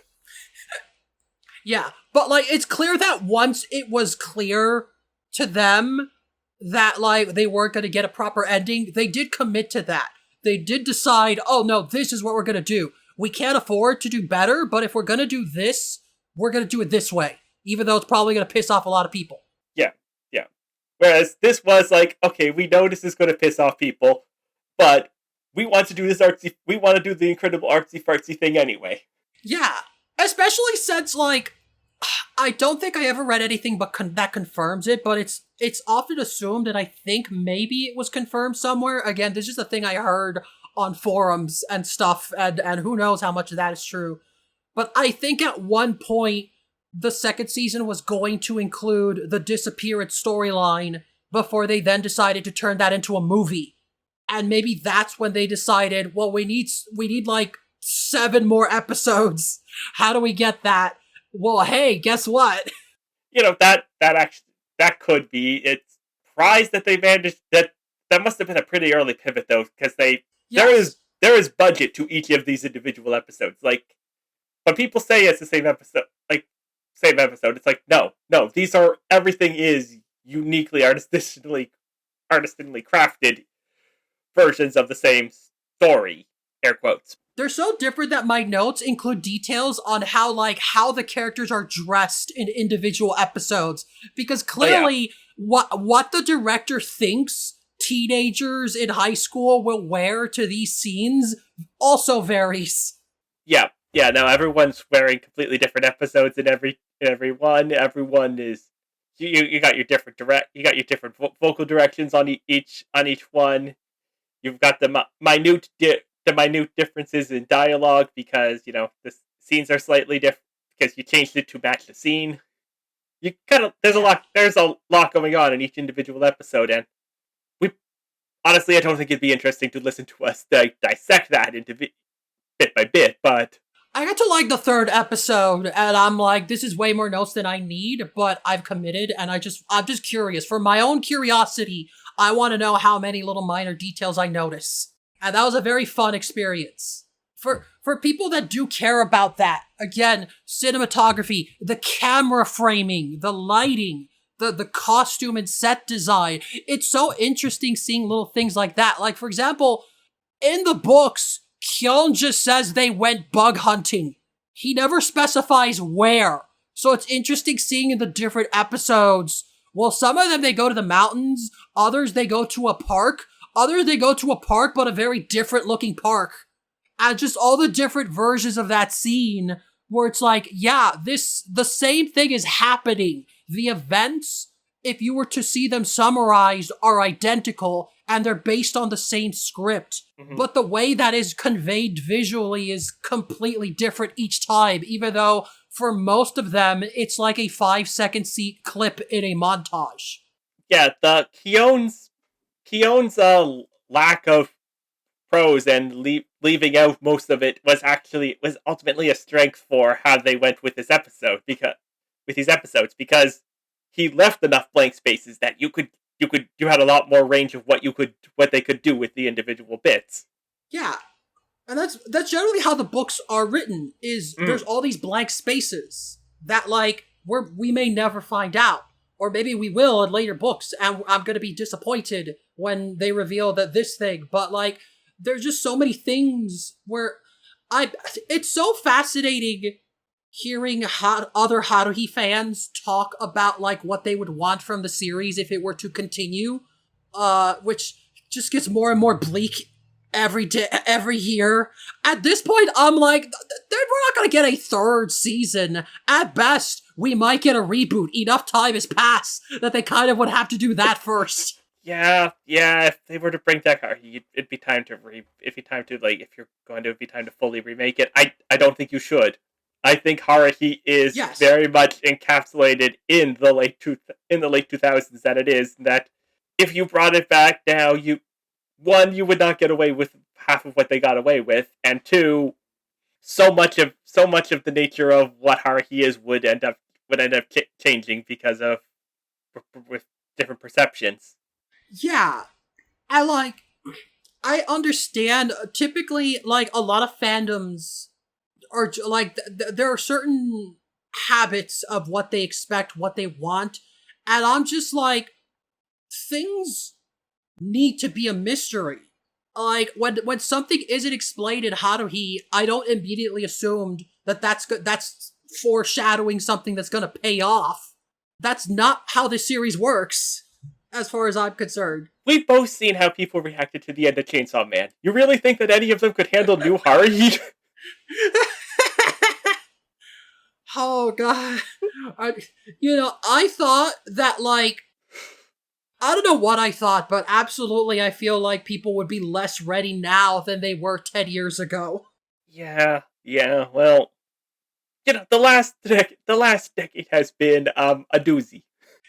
Speaker 1: Yeah, but it's clear that once it was clear to them that they weren't going to get a proper ending, they did commit to that. They did decide, oh no, this is what we're going to do. We can't afford to do better, but if we're going to do this, we're going to do it this way, even though it's probably going to piss off a lot of people.
Speaker 2: Yeah. Whereas this was okay, we know this is going to piss off people, but we want to do the incredible artsy fartsy thing anyway.
Speaker 1: Yeah, especially since I don't think I ever read anything that confirms it, but it's often assumed, and I think maybe it was confirmed somewhere. Again, this is a thing I heard on forums and stuff, and who knows how much of that is true. But I think at one point, the second season was going to include the disappearance storyline before they then decided to turn that into a movie. And maybe that's when they decided, well, we need 7 more episodes. How do we get that? Well, hey, guess what?
Speaker 2: That could be. It's surprised that they managed that. That must have been a pretty early pivot though, because
Speaker 1: Yes.
Speaker 2: there is budget to each of these individual episodes. Like when people say it's the same episode, it's like no, these are everything is uniquely artistically crafted versions of the same story. Air quotes.
Speaker 1: They're so different that my notes include details on how the characters are dressed in individual episodes. Because clearly, what the director thinks teenagers in high school will wear to these scenes also varies.
Speaker 2: Yeah. No, everyone's wearing completely different episodes in every one. Everyone is you got your different vocal directions on each one. You've got the minute differences in dialogue because the scenes are slightly different because you changed it to match the scene. There's a lot going on in each individual episode, and honestly, I don't think it'd be interesting to listen to us dissect that into bit by bit, but
Speaker 1: I got to the 3rd episode, and I'm like, this is way more notes than I need, but I've committed, and I'm just curious. For my own curiosity, I want to know how many little minor details I notice. And that was a very fun experience. For people that do care about that, again, cinematography, the camera framing, the lighting, the costume and set design, it's so interesting seeing little things like that. Like, for example, in the books, Kyon just says they went bug hunting. He never specifies where. So it's interesting seeing in the different episodes. Well, some of them they go to the mountains, others they go to a park, others they go to a park but a very different looking park. And just all the different versions of that scene where it's like, yeah, the same thing is happening. The events, if you were to see them summarized, are identical and they're based on the same script.
Speaker 2: Mm-hmm.
Speaker 1: But the way that is conveyed visually is completely different each time, even though for most of them, it's like a 5-second clip in a montage.
Speaker 2: Yeah, the Kyon's lack of prose and leaving out most of it was ultimately a strength for how they went with these episodes because he left enough blank spaces that you had a lot more range of what they could do with the individual bits.
Speaker 1: Yeah. And that's generally how the books are written, is there's all these blank spaces that we may never find out. Or maybe we will in later books, and I'm gonna be disappointed when they reveal that this thing, but there's just so many things where it's so fascinating hearing other Haruhi fans talk about what they would want from the series if it were to continue, which just gets more and more bleak every year. At this point, I'm like, we're not gonna get a 3rd season. At best, we might get a reboot. Enough time has passed that they kind of would have to do that first.
Speaker 2: Yeah. If they were to bring back Haruhi, it'd be time to if you're going to be time to fully remake it. I don't think you should. I think Haruhi is very much encapsulated in the late 2000s that it is. That if you brought it back now, you would not get away with half of what they got away with, and 2, so much of the nature of what Haruhi is would end up changing because of with different perceptions.
Speaker 1: Yeah, I understand. Typically, a lot of fandoms are there are certain habits of what they expect, what they want, and I'm just things need to be a mystery. When something isn't explained in Haruhi, I don't immediately assume that's foreshadowing something that's gonna pay off. That's not how the series works, as far as I'm concerned.
Speaker 2: We've both seen how people reacted to the end of Chainsaw Man. You really think that any of them could handle new Haruhi?
Speaker 1: Oh god. I thought that I don't know what I thought, but absolutely I feel like people would be less ready now than they were 10 years ago.
Speaker 2: Yeah, well, the last decade has been a doozy.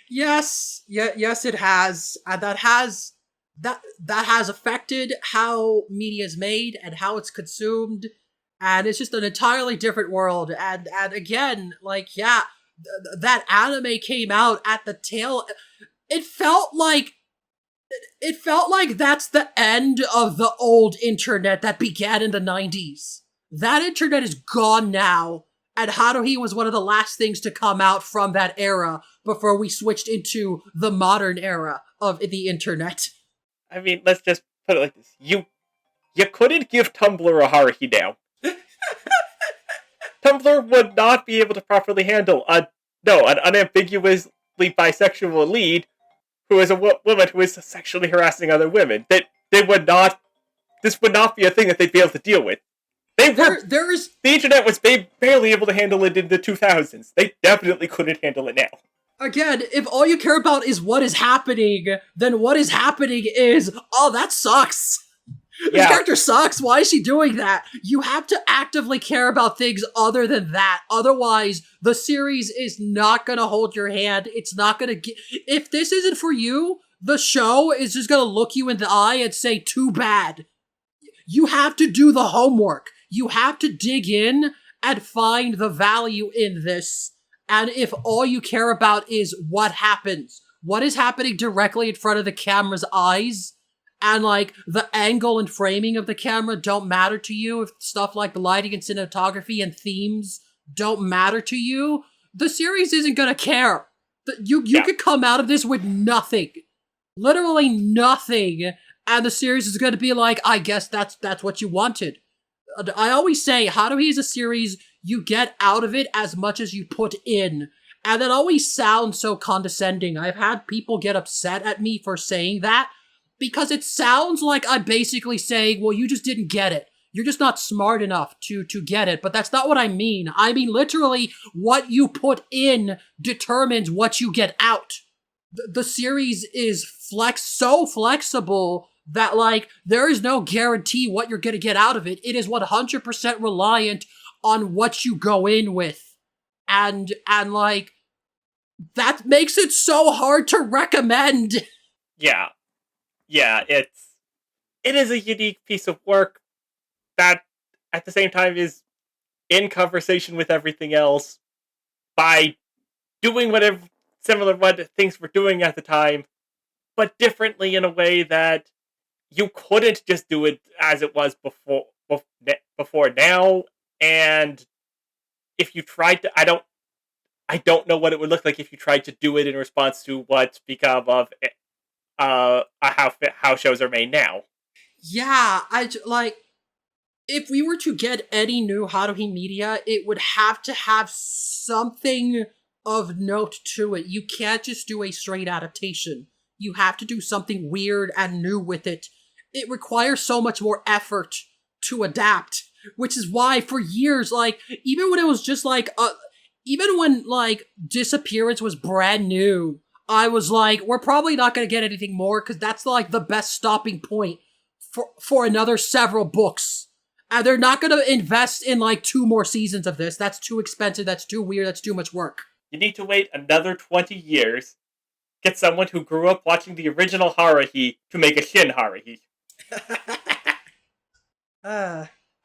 Speaker 1: Yes, it has. And that has affected how media is made and how it's consumed. And it's just an entirely different world. And again, like, yeah, that anime came out at the tail. It felt like that's the end of the old internet that began in the 90s. That internet is gone now, and Haruhi was one of the last things to come out from that era before we switched into the modern era of the internet.
Speaker 2: I mean, let's just put it like this. You couldn't give Tumblr a Haruhi now. Tumblr would not be able to properly handle an unambiguously bisexual lead who is a woman who is sexually harassing other women. They would not. This would not be a thing that they'd be able to deal with. The internet was barely able to handle it in the 2000s. They definitely couldn't handle it now.
Speaker 1: Again, if all you care about is what is happening, then what is happening is, oh, that sucks. This character sucks. Why is she doing that? You have to actively care about things other than that. Otherwise, the series is not going to hold your hand. It's not going to if this isn't for you, the show is just going to look you in the eye and say, too bad. You have to do the homework. You have to dig in and find the value in this. And if all you care about is what happens, what is happening directly in front of the camera's eyes, and, like, the angle and framing of the camera don't matter to you, if stuff like the lighting and cinematography and themes don't matter to you, the series isn't gonna care. You could come out of this with nothing. Literally nothing. And the series is gonna be like, I guess that's what you wanted. I always say, Haruhi is a series you get out of it as much as you put in. And that always sounds so condescending. I've had people get upset at me for saying that, because it sounds like I'm basically saying, well, you just didn't get it. You're just not smart enough to get it. But that's not what I mean. I mean, literally, what you put in determines what you get out. The series is so flexible that, like, there is no guarantee what you're gonna get out of it. It is 100% reliant on what you go in with. And like, that makes it so hard to recommend.
Speaker 2: Yeah, it is a unique piece of work that, at the same time, is in conversation with everything else by doing whatever similar what things were doing at the time, but differently in a way that you couldn't just do it as it was before now. And if you tried to, I don't know what it would look like if you tried to do it in response to what's become of how shows are made now.
Speaker 1: Yeah, if we were to get any new Haruhi media, it would have to have something of note to it. You can't just do a straight adaptation. You have to do something weird and new with it. It requires so much more effort to adapt, which is why for years, like, even when it was just like, even when, like, Disappearance was brand new, I was like, we're probably not going to get anything more, because that's, like, the best stopping point for another several books. And they're not going to invest in, like, 2 more seasons of this. That's too expensive, that's too weird, that's too much work.
Speaker 2: You need to wait another 20 years, get someone who grew up watching the original Haruhi to make a Shin Haruhi.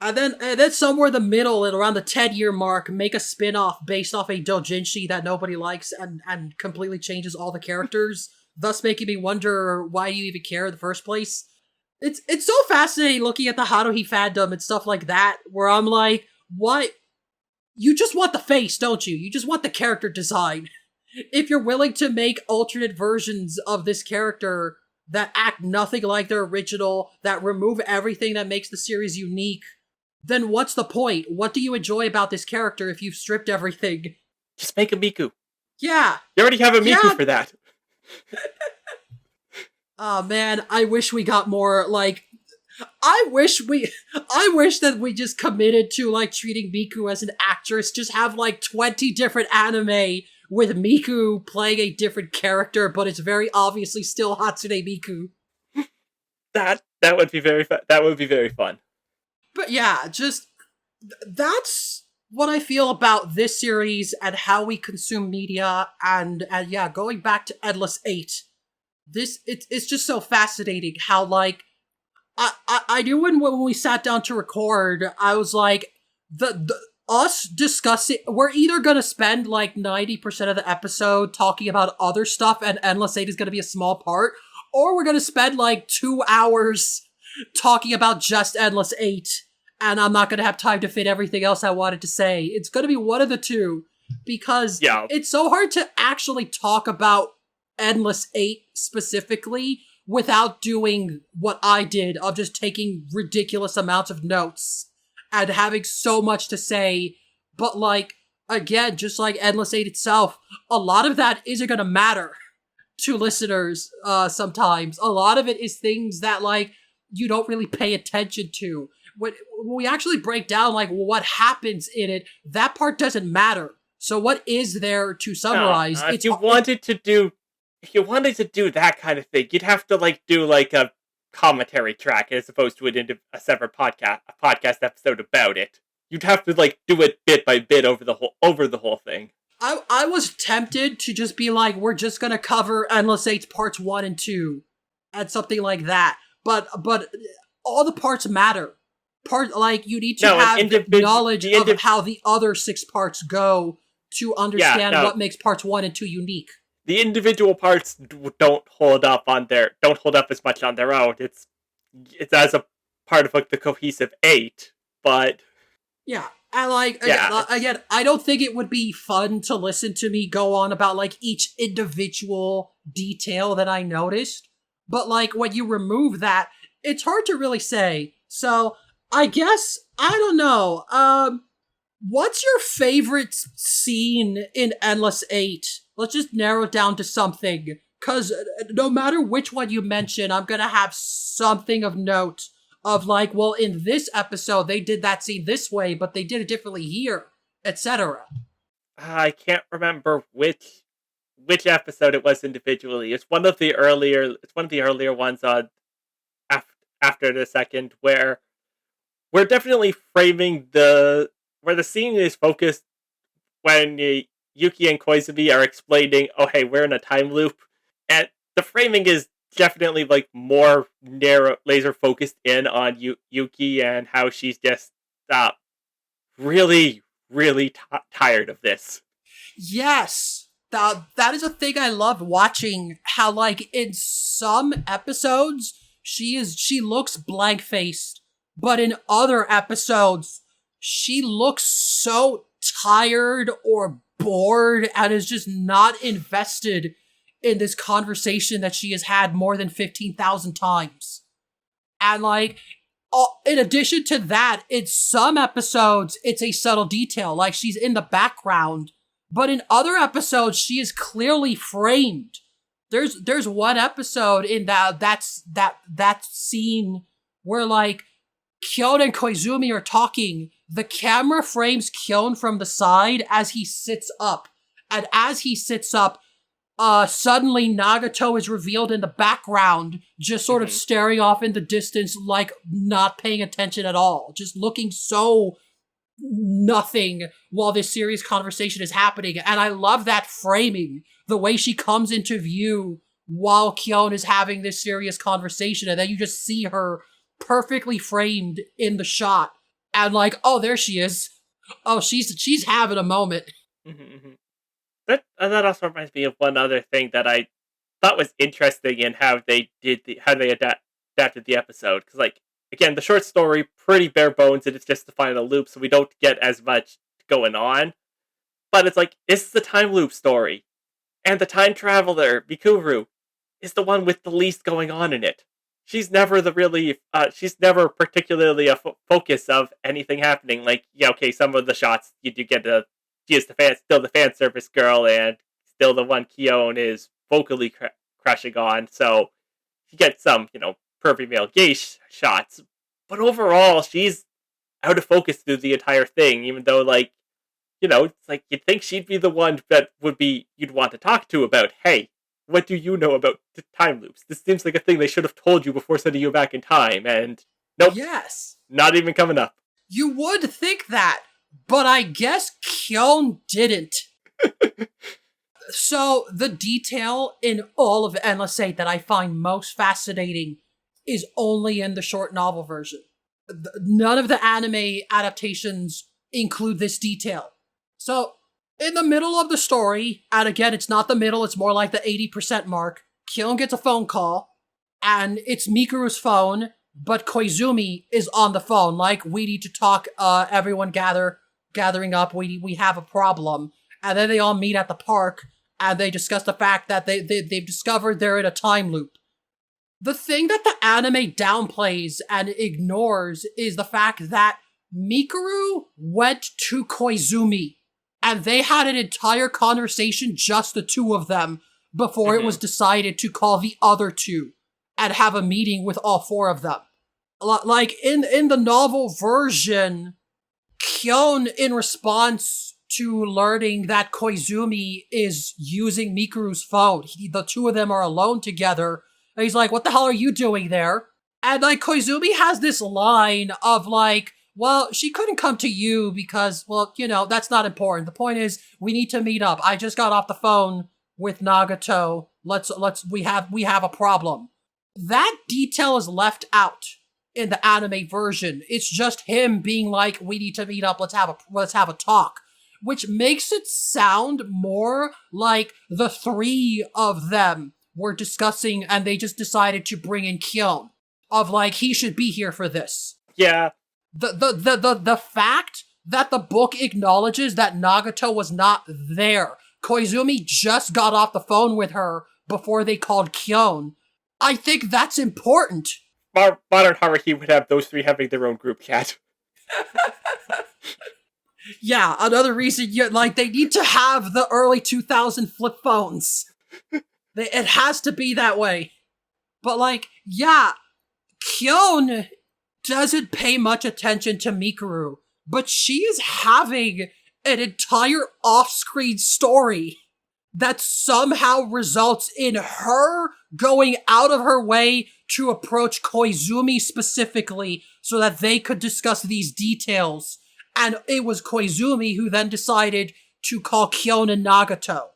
Speaker 1: And then somewhere in the middle, and around the 10-year mark, make a spin-off based off a doujinshi that nobody likes and completely changes all the characters, thus making me wonder why you even care in the first place. It's so fascinating looking at the Haruhi fandom and stuff like that, where I'm like, what? You just want the face, don't you? You just want the character design. If you're willing to make alternate versions of this character that act nothing like their original, that remove everything that makes the series unique, then what's the point? What do you enjoy about this character if you've stripped everything?
Speaker 2: Just make a Miku.
Speaker 1: Yeah.
Speaker 2: You already have a Miku for that.
Speaker 1: Oh man, I wish we got more, like, I wish that we just committed to, like, treating Miku as an actress. Just have, like, 20 different anime with Miku playing a different character, but it's very obviously still Hatsune Miku.
Speaker 2: That would be very fun. That would be very fun.
Speaker 1: But yeah, just, that's what I feel about this series and how we consume media, and yeah, going back to Endless 8, it's just so fascinating how, like, I knew when we sat down to record, I was like, the us discussing, we're either gonna spend like 90% of the episode talking about other stuff and Endless 8 is gonna be a small part, or we're gonna spend like 2 hours talking about just Endless 8, and I'm not gonna have time to fit everything else I wanted to say. It's gonna be one of the two, because it's so hard to actually talk about Endless 8 specifically without doing what I did of just taking ridiculous amounts of notes and having so much to say. But like, again, just like Endless 8 itself, a lot of that isn't gonna matter to listeners sometimes. A lot of it is things that like you don't really pay attention to. When we actually break down like what happens in it, that part doesn't matter. So what is there to summarize?
Speaker 2: If you wanted to do that kind of thing, you'd have to like do like a commentary track as opposed to a separate podcast episode about it. You'd have to like do it bit by bit over the whole thing.
Speaker 1: I was tempted to just be like, we're just gonna cover Endless 8's parts 1 and 2 and something like that. But all the parts matter. Like you need to have knowledge of how the other 6 parts go to understand what makes parts 1 and 2 unique.
Speaker 2: The individual parts don't hold up as much on their own. It's as a part of like the cohesive 8, but
Speaker 1: yeah. And like again, I don't think it would be fun to listen to me go on about like each individual detail that I noticed. But like when you remove that, it's hard to really say. So I guess I don't know. What's your favorite scene in Endless 8? Let's just narrow it down to something. Because no matter which one you mention, I'm going to have something of note of like, well, in this episode, they did that scene this way, but they did it differently here, etc.
Speaker 2: I can't remember which episode it was individually. It's one of the earlier ones on after the second, where we're definitely framing where the scene is focused when Yuki and Koizumi are explaining, oh hey, we're in a time loop, and the framing is definitely like more narrow, laser focused in on Yuki and how she's just really, really tired of this.
Speaker 1: Yes, that is a thing I love watching. How like in some episodes she looks blank faced, but in other episodes she looks so tired or bored and is just not invested in this conversation that she has had more than 15,000 times. And like, in addition to that, in some episodes, it's a subtle detail, like she's in the background, but in other episodes, she is clearly framed. There's one episode in that scene where like Kyon and Koizumi are talking. The camera frames Kyon from the side as he sits up. And as he sits up, suddenly Nagato is revealed in the background, just sort of staring off in the distance, like not paying attention at all. Just looking so nothing while this serious conversation is happening. And I love that framing. The way she comes into view while Kyon is having this serious conversation, and then you just see her perfectly framed in the shot. And like, oh, there she is. Oh, she's having a moment.
Speaker 2: That also reminds me of one other thing that I thought was interesting in how they adapted the episode. Because like, again, the short story, pretty bare bones, and it's just the final loop, so we don't get as much going on. But it's like, it's the time loop story. And the time traveler, Mikuru, is the one with the least going on in it. She's never she's never particularly a focus of anything happening. Like, yeah, okay, some of the shots you do get she is still the fan service girl, and still the one Kyon is vocally crushing on. So you get some, perfect male gay shots, but overall she's out of focus through the entire thing. Even though, like, it's like you'd think she'd be the one that you'd want to talk to about, hey, what do you know about time loops? This seems like a thing they should have told you before sending you back in time, and nope.
Speaker 1: Yes.
Speaker 2: Not even coming up.
Speaker 1: You would think that, but I guess Kyon didn't. So, the detail in all of Endless 8 that I find most fascinating is only in the short novel version. None of the anime adaptations include this detail. So, in the middle of the story, and again, it's not the middle, it's more like the 80% mark, Kyon gets a phone call, and it's Mikuru's phone, but Koizumi is on the phone, like, we need to talk, everyone gathering up, we have a problem. And then they all meet at the park, and they discuss the fact that they've discovered they're in a time loop. The thing that the anime downplays and ignores is the fact that Mikuru went to Koizumi, and they had an entire conversation, just the two of them, before it was decided to call the other two and have a meeting with all four of them. Like, in the novel version, Kyon, in response to learning that Koizumi is using Mikuru's phone, the two of them are alone together, and he's like, what the hell are you doing there? And, like, Koizumi has this line of, like, well, she couldn't come to you because, well, you know, that's not important. The point is, we need to meet up. I just got off the phone with Nagato. We have a problem. That detail is left out in the anime version. It's just him being like, we need to meet up. Let's have a talk, which makes it sound more like the three of them were discussing and they just decided to bring in Kyon, of like, he should be here for this.
Speaker 2: Yeah.
Speaker 1: The fact that the book acknowledges that Nagato was not there. Koizumi just got off the phone with her before they called Kyon. I think that's important.
Speaker 2: Modern Haruhi would have those three having their own group chat.
Speaker 1: Yeah, another reason they need to have the early 2000 flip phones. It has to be that way. But Kyon doesn't pay much attention to Mikuru, but she is having an entire off-screen story that somehow results in her going out of her way to approach Koizumi specifically so that they could discuss these details. And it was Koizumi who then decided to call Kyon and Nagato.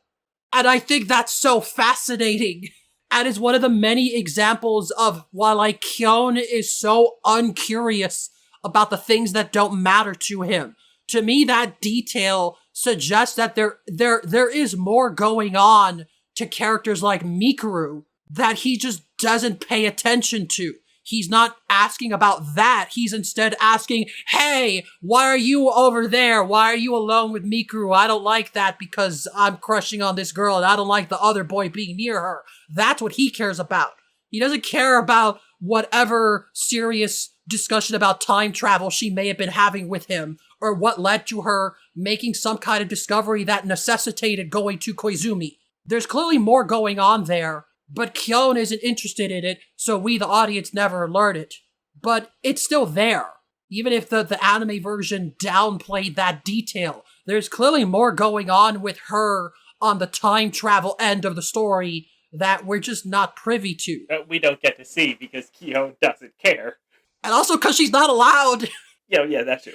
Speaker 1: And I think that's so fascinating. And is one of the many examples of why, Kyon is so uncurious about the things that don't matter to him. To me, that detail suggests that there is more going on to characters like Mikuru that he just doesn't pay attention to. He's not asking about that. He's instead asking, hey, why are you over there? Why are you alone with Mikuru? I don't like that because I'm crushing on this girl and I don't like the other boy being near her. That's what he cares about. He doesn't care about whatever serious discussion about time travel she may have been having with him, or what led to her making some kind of discovery that necessitated going to Koizumi. There's clearly more going on there, but Kyon isn't interested in it, so we, the audience, never learn it. But it's still there. Even if the anime version downplayed that detail, there's clearly more going on with her on the time travel end of the story that we're just not privy to.
Speaker 2: That we don't get to see because Kyon doesn't care.
Speaker 1: And also because she's not allowed.
Speaker 2: Yeah, that's true.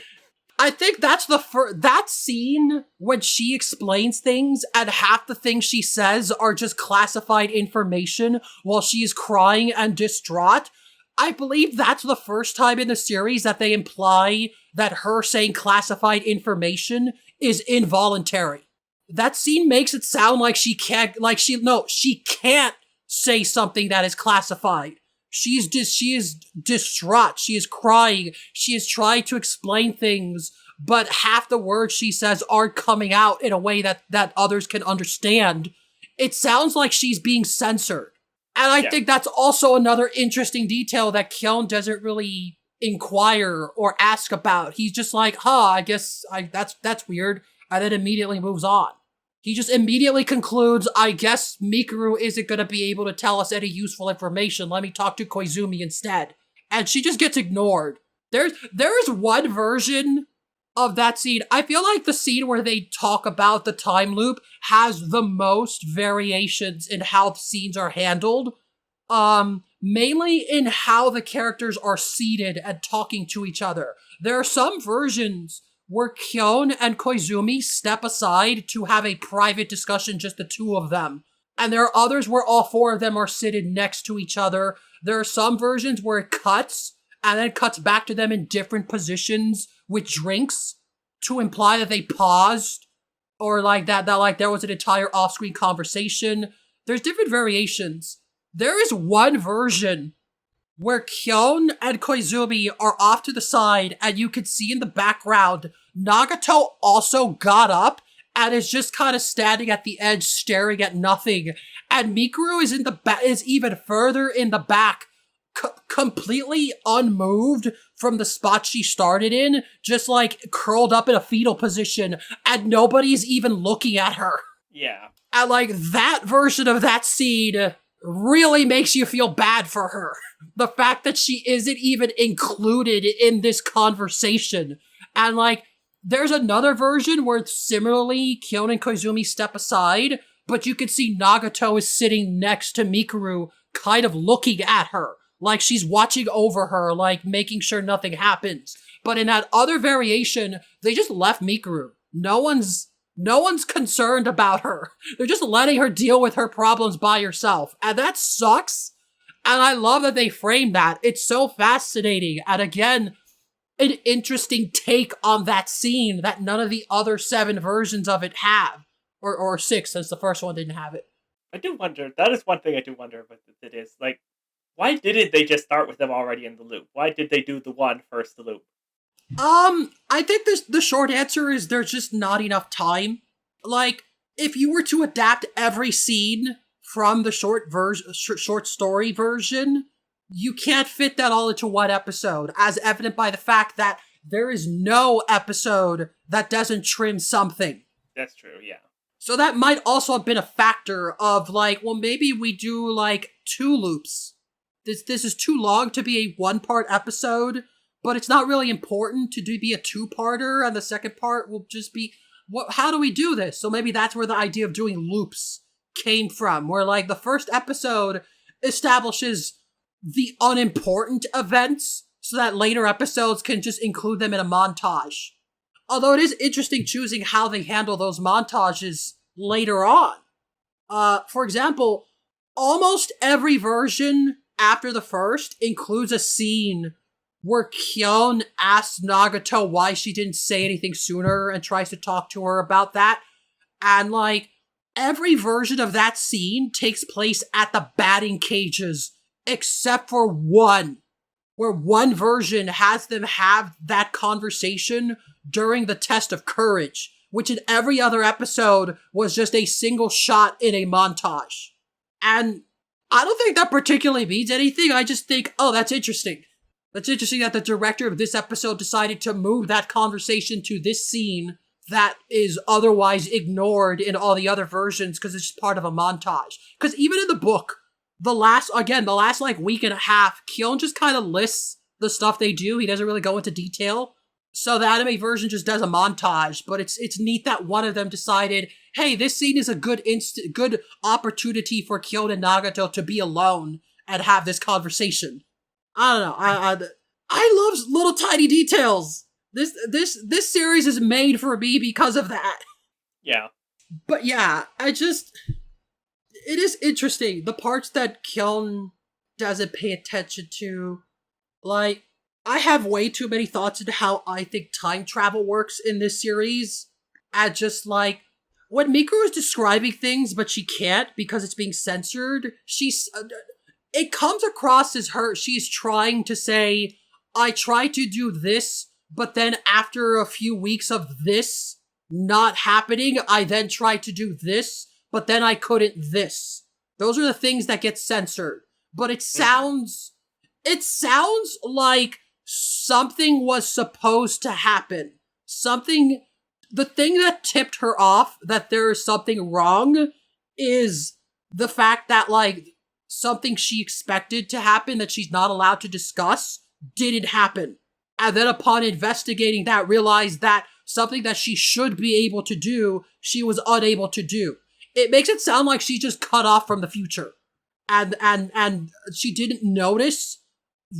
Speaker 1: I think that's that scene when she explains things and half the things she says are just classified information while she is crying and distraught. I believe that's the first time in the series that they imply that her saying classified information is involuntary. That scene makes it sound like she can't say something that is classified. She is distraught. She is crying. She is trying to explain things, but half the words she says aren't coming out in a way that others can understand. It sounds like she's being censored. And I think that's also another interesting detail that Kyon doesn't really inquire or ask about. He's just like, I guess that's weird, and then immediately moves on. He just immediately concludes, I guess Mikuru isn't going to be able to tell us any useful information. Let me talk to Koizumi instead. And she just gets ignored. There is one version of that scene. I feel like the scene where they talk about the time loop has the most variations in how the scenes are handled. Mainly in how the characters are seated and talking to each other. There are some versions where Kyon and Koizumi step aside to have a private discussion, just the two of them. And there are others where all four of them are seated next to each other. There are some versions where it cuts, and then cuts back to them in different positions with drinks. to imply that they paused, or like that like there was an entire off-screen conversation. There's different variations. There is one version where Kyon and Koizumi are off to the side, and you can see in the background Nagato also got up and is just kind of standing at the edge staring at nothing, and Mikuru is is even further in the back, completely unmoved from the spot she started in, just like curled up in a fetal position, and nobody's even looking at her.
Speaker 2: Yeah.
Speaker 1: And like that version of that scene really makes you feel bad for her. The fact that she isn't even included in this conversation. And like, there's another version where similarly Kyon and Koizumi step aside, but you can see Nagato is sitting next to Mikuru, kind of looking at her, like she's watching over her, like making sure nothing happens. But in that other variation, they just left Mikuru. No one's concerned about her. They're just letting her deal with her problems by herself. And that sucks. And I love that they frame that. It's so fascinating. And again, an interesting take on that scene that none of the other 7 versions of it have. Or 6, since the first one didn't have it.
Speaker 2: I do wonder, that is one thing I do wonder about it is, like, why didn't they just start with them already in the loop? Why did they do the one first the loop?
Speaker 1: I think the short answer is there's just not enough time. Like, if you were to adapt every scene from the short story version, you can't fit that all into one episode, as evident by the fact that there is no episode that doesn't trim something.
Speaker 2: That's true, yeah.
Speaker 1: So that might also have been a factor of like, well, maybe we do like 2 loops. This is too long to be a 1-part episode, but it's not really important to be a 2-parter, and the second part will just be, how do we do this? So maybe that's where the idea of doing loops came from, where like the first episode establishes the unimportant events so that later episodes can just include them in a montage. Although it is interesting choosing how they handle those montages later on. For example, almost every version after the first includes a scene where Kyon asks Nagato why she didn't say anything sooner and tries to talk to her about that. And like, every version of that scene takes place at the batting cages, except for one, where one version has them have that conversation during the test of courage, which in every other episode was just a single shot in a montage. And I don't think that particularly means anything. I just think, oh, that's interesting. That's interesting that the director of this episode decided to move that conversation to this scene that is otherwise ignored in all the other versions because it's just part of a montage. Because even in the book, the last like week and a half, Kyon just kind of lists the stuff they do. He doesn't really go into detail. So the anime version just does a montage, but it's neat that one of them decided, hey, this scene is a good opportunity for Kyon and Nagato to be alone and have this conversation. I don't know. I love little tiny details. This series is made for me because of that.
Speaker 2: Yeah.
Speaker 1: But yeah, it is interesting. The parts that Kyon doesn't pay attention to, like, I have way too many thoughts into how I think time travel works in this series. And just like, when Mikuru is describing things, but she can't because it's being censored, it comes across as she's trying to say, I tried to do this, but then after a few weeks of this not happening, I then tried to do this, but then I couldn't this. Those are the things that get censored. But it sounds like something was supposed to happen. The thing that tipped her off that there is something wrong is the fact that, like, something she expected to happen that she's not allowed to discuss didn't happen. And then upon investigating that, realized that something that she should be able to do, she was unable to do. It makes it sound like she's just cut off from the future. And she didn't notice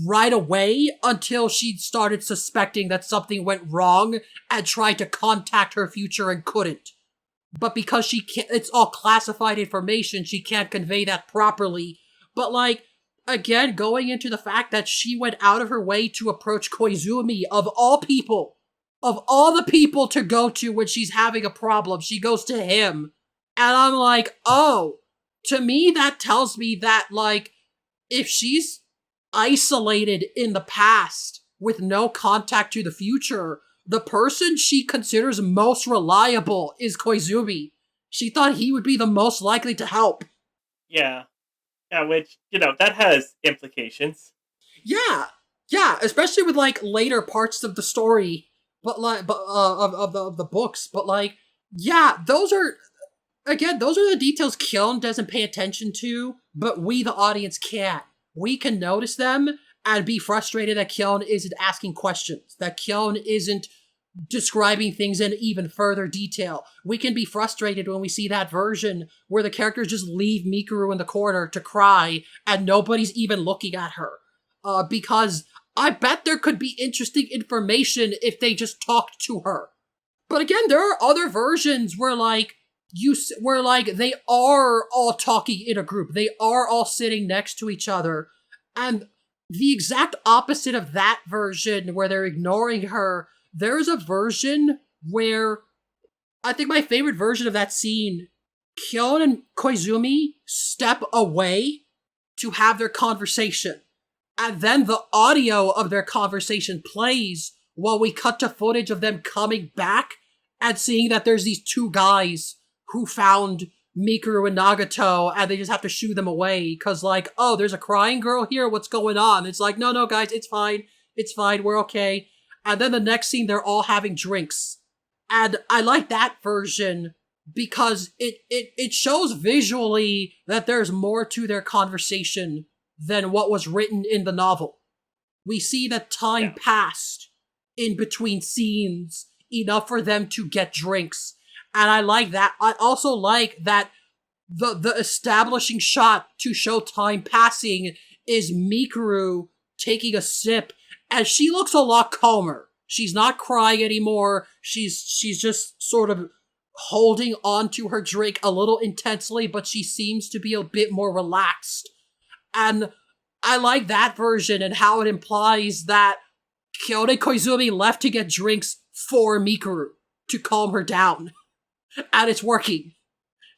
Speaker 1: right away until she started suspecting that something went wrong and tried to contact her future and couldn't. But because she can't, it's all classified information, she can't convey that properly. But like, again, going into the fact that she went out of her way to approach Koizumi, of all people, of all the people to go to when she's having a problem, she goes to him. And I'm like, oh, to me, that tells me that, like, if she's isolated in the past with no contact to the future, the person she considers most reliable is Koizumi. She thought he would be the most likely to help.
Speaker 2: Yeah. Yeah, which, that has implications.
Speaker 1: Yeah, especially with, like, later parts of the story, but, like, of the books, but, like, yeah, those are the details Kyon doesn't pay attention to, but we, the audience, can. We can notice them and be frustrated that Kyon isn't asking questions, that Kyon isn't describing things in even further detail. We can be frustrated when we see that version where the characters just leave Mikuru in the corner to cry and nobody's even looking at her. Because I bet there could be interesting information if they just talked to her. But again, there are other versions where, like, they are all talking in a group. They are all sitting next to each other. And the exact opposite of that version where they're ignoring her, there's a version where I think my favorite version of that scene, Kyon and Koizumi step away to have their conversation. And then the audio of their conversation plays while we cut to footage of them coming back and seeing that there's these two guys who found Mikuru and Nagato, and they just have to shoo them away, because, like, oh, there's a crying girl here, what's going on? It's like, no, guys, it's fine, we're okay. And then the next scene, they're all having drinks. And I like that version because it shows visually that there's more to their conversation than what was written in the novel. We see that time passed in between scenes, enough for them to get drinks. And I like that. I also like that the establishing shot to show time passing is Mikuru taking a sip, and she looks a lot calmer. She's not crying anymore. She's just sort of holding on to her drink a little intensely, but she seems to be a bit more relaxed. And I like that version and how it implies that Kyon and Koizumi left to get drinks for Mikuru to calm her down. And it's working.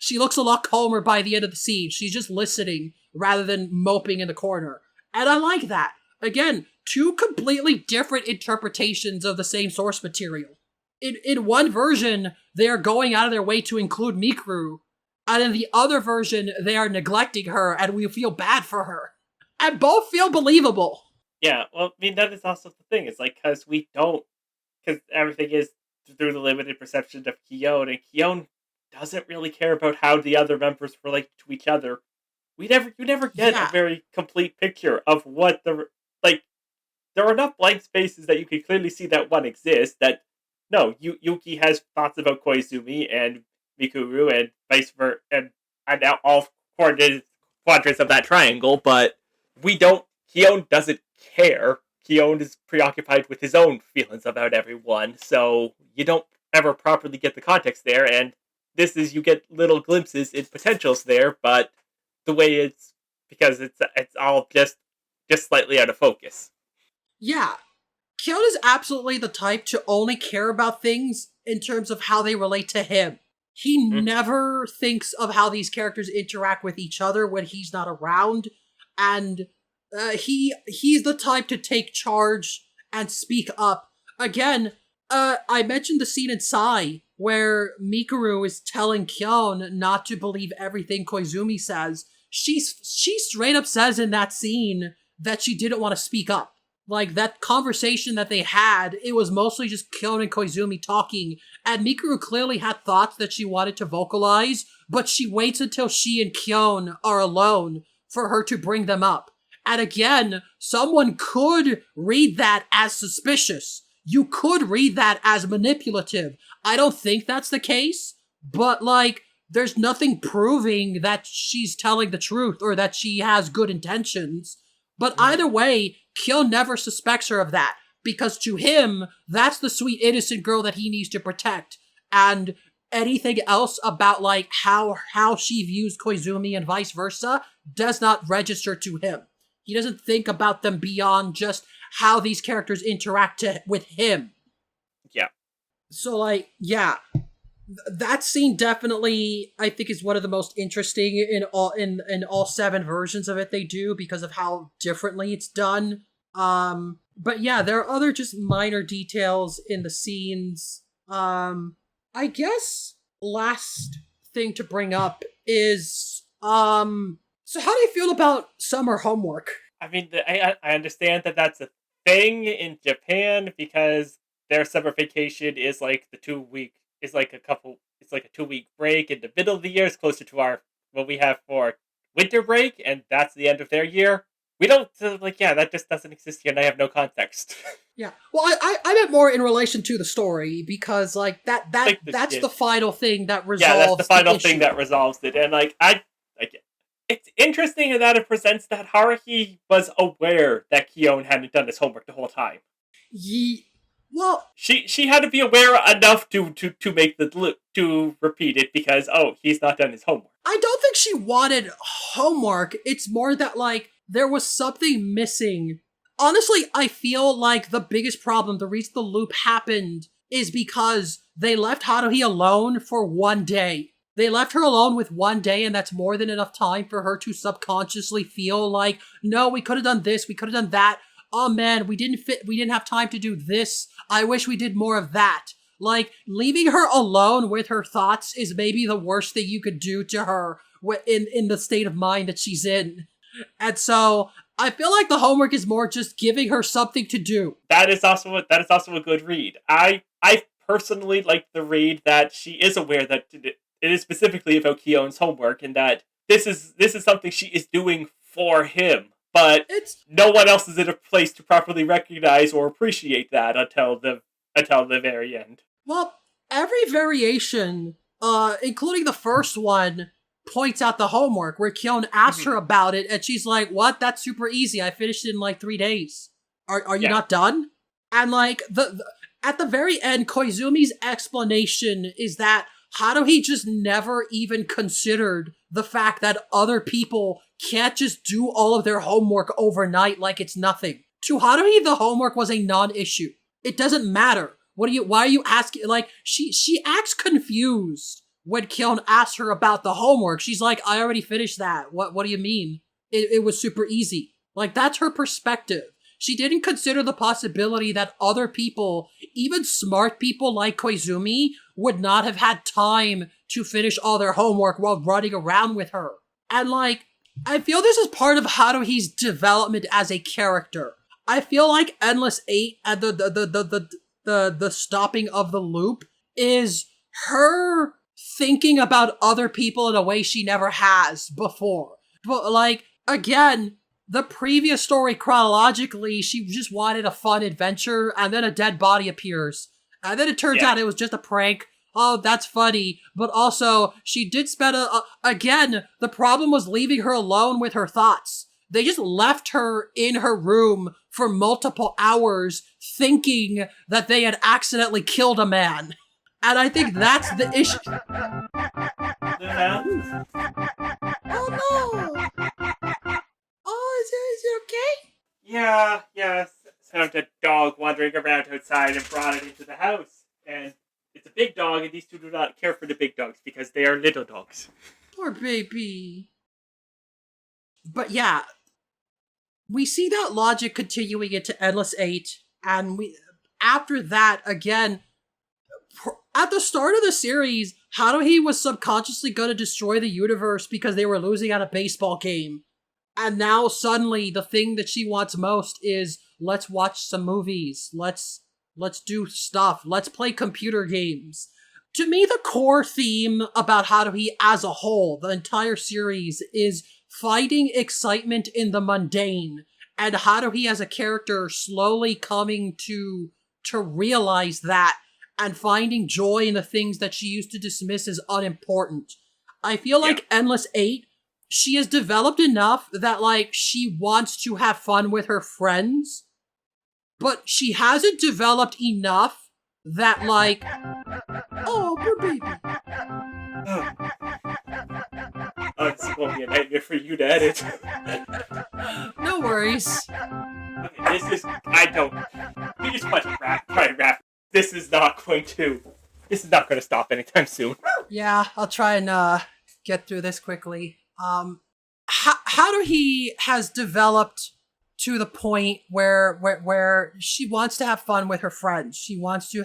Speaker 1: She looks a lot calmer by the end of the scene. She's just listening rather than moping in the corner. And I like that. Again, two completely different interpretations of the same source material. In one version, they are going out of their way to include Mikuru, and in the other version, they are neglecting her, and we feel bad for her. And both feel believable.
Speaker 2: Yeah, well, I mean, that is also the thing. It's like, because everything is through the limited perception of Kyon, and Kyon doesn't really care about how the other members relate to each other. You never get a very complete picture of what there are enough blank spaces that you can clearly see that one exists, that, no, Yuki has thoughts about Koizumi and Mikuru and vice versa, and now all quadrants of that triangle, but Kyon doesn't care. Kyon is preoccupied with his own feelings about everyone, so you don't ever properly get the context there, and you get little glimpses in potentials there, but the way because it's all just slightly out of focus.
Speaker 1: Yeah. Kyon is absolutely the type to only care about things in terms of how they relate to him. He never thinks of how these characters interact with each other when he's not around, and he's the type to take charge and speak up. Again, I mentioned the scene in Sai where Mikuru is telling Kyon not to believe everything Koizumi says. She straight up says in that scene that she didn't want to speak up. Like, that conversation that they had, it was mostly just Kyon and Koizumi talking, and Mikuru clearly had thoughts that she wanted to vocalize, but she waits until she and Kyon are alone for her to bring them up. And again, someone could read that as suspicious. You could read that as manipulative. I don't think that's the case, but, like, there's nothing proving that she's telling the truth or that she has good intentions. But either way, Kyon never suspects her of that, because to him, that's the sweet innocent girl that he needs to protect. And anything else about, like, how she views Koizumi and vice versa does not register to him. He doesn't think about them beyond just how these characters interact with him.
Speaker 2: Yeah,
Speaker 1: So, like, yeah, that scene definitely, I think, is one of the most interesting in all seven versions of it they do because of how differently it's done. But yeah, there are other just minor details in the scenes. I guess last thing to bring up is so how do you feel about summer homework?
Speaker 2: I mean, I understand that that's a thing in Japan because their summer vacation is like the 2 week is like a couple. It's like a 2 week break in the middle of the year. It's closer to our what we have for winter break, and that's the end of their year. We don't like, yeah, that just doesn't exist here, and I have no context.
Speaker 1: Yeah. Well, I meant more in relation to the story because like that's the final thing that resolves.
Speaker 2: Yeah, that's the final
Speaker 1: issue.
Speaker 2: thing that resolves it, and like I like it. It's interesting in that it presents that Haruhi was aware that Kyon hadn't done his homework the whole time.
Speaker 1: Well,
Speaker 2: she had to be aware enough to make to repeat it because he's not done his homework.
Speaker 1: I don't think she wanted homework. It's more that like there was something missing. Honestly, I feel like the biggest problem, the reason the loop happened, is because they left Haruhi alone for one day. They left her alone with one day, and that's more than enough time for her to subconsciously feel like, no, we could have done this, we could have done that. Oh man, we didn't have time to do this. I wish we did more of that. Like, leaving her alone with her thoughts is maybe the worst thing you could do to her in the state of mind that she's in. And so, I feel like the homework is more just giving her something to do.
Speaker 2: That is also a good read. I personally like the read that she is aware that it is specifically about Kyon's homework and that this is something she is doing for him. But no one else is in a place to properly recognize or appreciate that until the very end.
Speaker 1: Well, every variation, including the first one, points out the homework where Kyon asks her about it, and she's like, "What? That's super easy. I finished it in like 3 days. Are you not done?" And like at the very end, Koizumi's explanation is that Haruhi just never even considered the fact that other people can't just do all of their homework overnight like it's nothing. To Haruhi, the homework was a non-issue. It doesn't matter. Why are you asking? Like, she acts confused when Kyon asks her about the homework. She's like, I already finished that. What do you mean? It was super easy. Like, that's her perspective. She didn't consider the possibility that other people, even smart people like Koizumi, would not have had time to finish all their homework while running around with her. And like, I feel this is part of Haruhi's development as a character. I feel like Endless 8 and the stopping of the loop is her thinking about other people in a way she never has before. But like, again, the previous story chronologically, she just wanted a fun adventure, and then a dead body appears. And then it turns out it was just a prank. Oh, that's funny. But also, she did spend again, the problem was leaving her alone with her thoughts. They just left her in her room for multiple hours thinking that they had accidentally killed a man. And I think that's the issue. Oh no! Oh, is it okay?
Speaker 2: Yeah. Found a dog wandering around outside and brought it into the house. And it's a big dog, and these two do not care for the big dogs because they are little dogs.
Speaker 1: Poor baby. But yeah, we see that logic continuing into Endless 8, and after that, again, at the start of the series, Haruhi was subconsciously going to destroy the universe because they were losing at a baseball game. And now suddenly the thing that she wants most is, let's watch some movies, let's do stuff, let's play computer games. To me, the core theme about Haruhi as a whole, the entire series, is finding excitement in the mundane, and Haruhi as a character slowly coming to realize that, and finding joy in the things that she used to dismiss as unimportant. I feel like Endless 8, she has developed enough that, like, she wants to have fun with her friends, but she hasn't developed enough that, like, oh, poor baby.
Speaker 2: Oh, this is going to be a nightmare for you to edit.
Speaker 1: No worries.
Speaker 2: Okay, we just want to wrap this is not going to stop anytime soon.
Speaker 1: Yeah, I'll try and get through this quickly. Haruhi has developed to the point where she wants to have fun with her friends. She wants to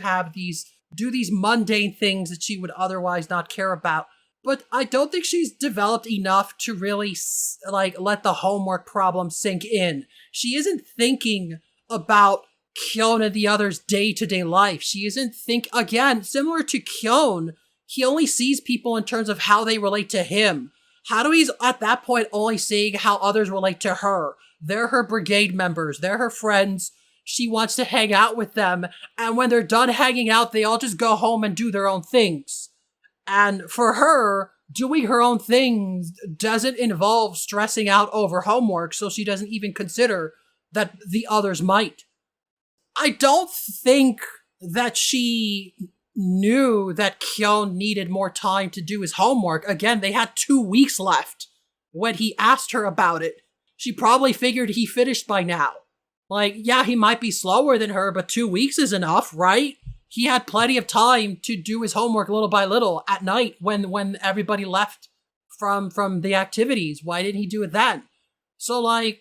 Speaker 1: do these mundane things that she would otherwise not care about. But I don't think she's developed enough to really let the homework problem sink in. She isn't thinking about Kyon and the others' day-to-day life. She isn't again, similar to Kyon, he only sees people in terms of how they relate to him. Haruhi's at that point only seeing how others relate to her. They're her brigade members. They're her friends. She wants to hang out with them. And when they're done hanging out, they all just go home and do their own things. And for her, doing her own things doesn't involve stressing out over homework, so she doesn't even consider that the others might. I don't think that she knew that Kyon needed more time to do his homework. Again, they had 2 weeks left when he asked her about it. She probably figured he finished by now. Yeah, he might be slower than her, but 2 weeks is enough, right? He had plenty of time to do his homework little by little at night when everybody left from the activities. Why didn't he do it then? So, I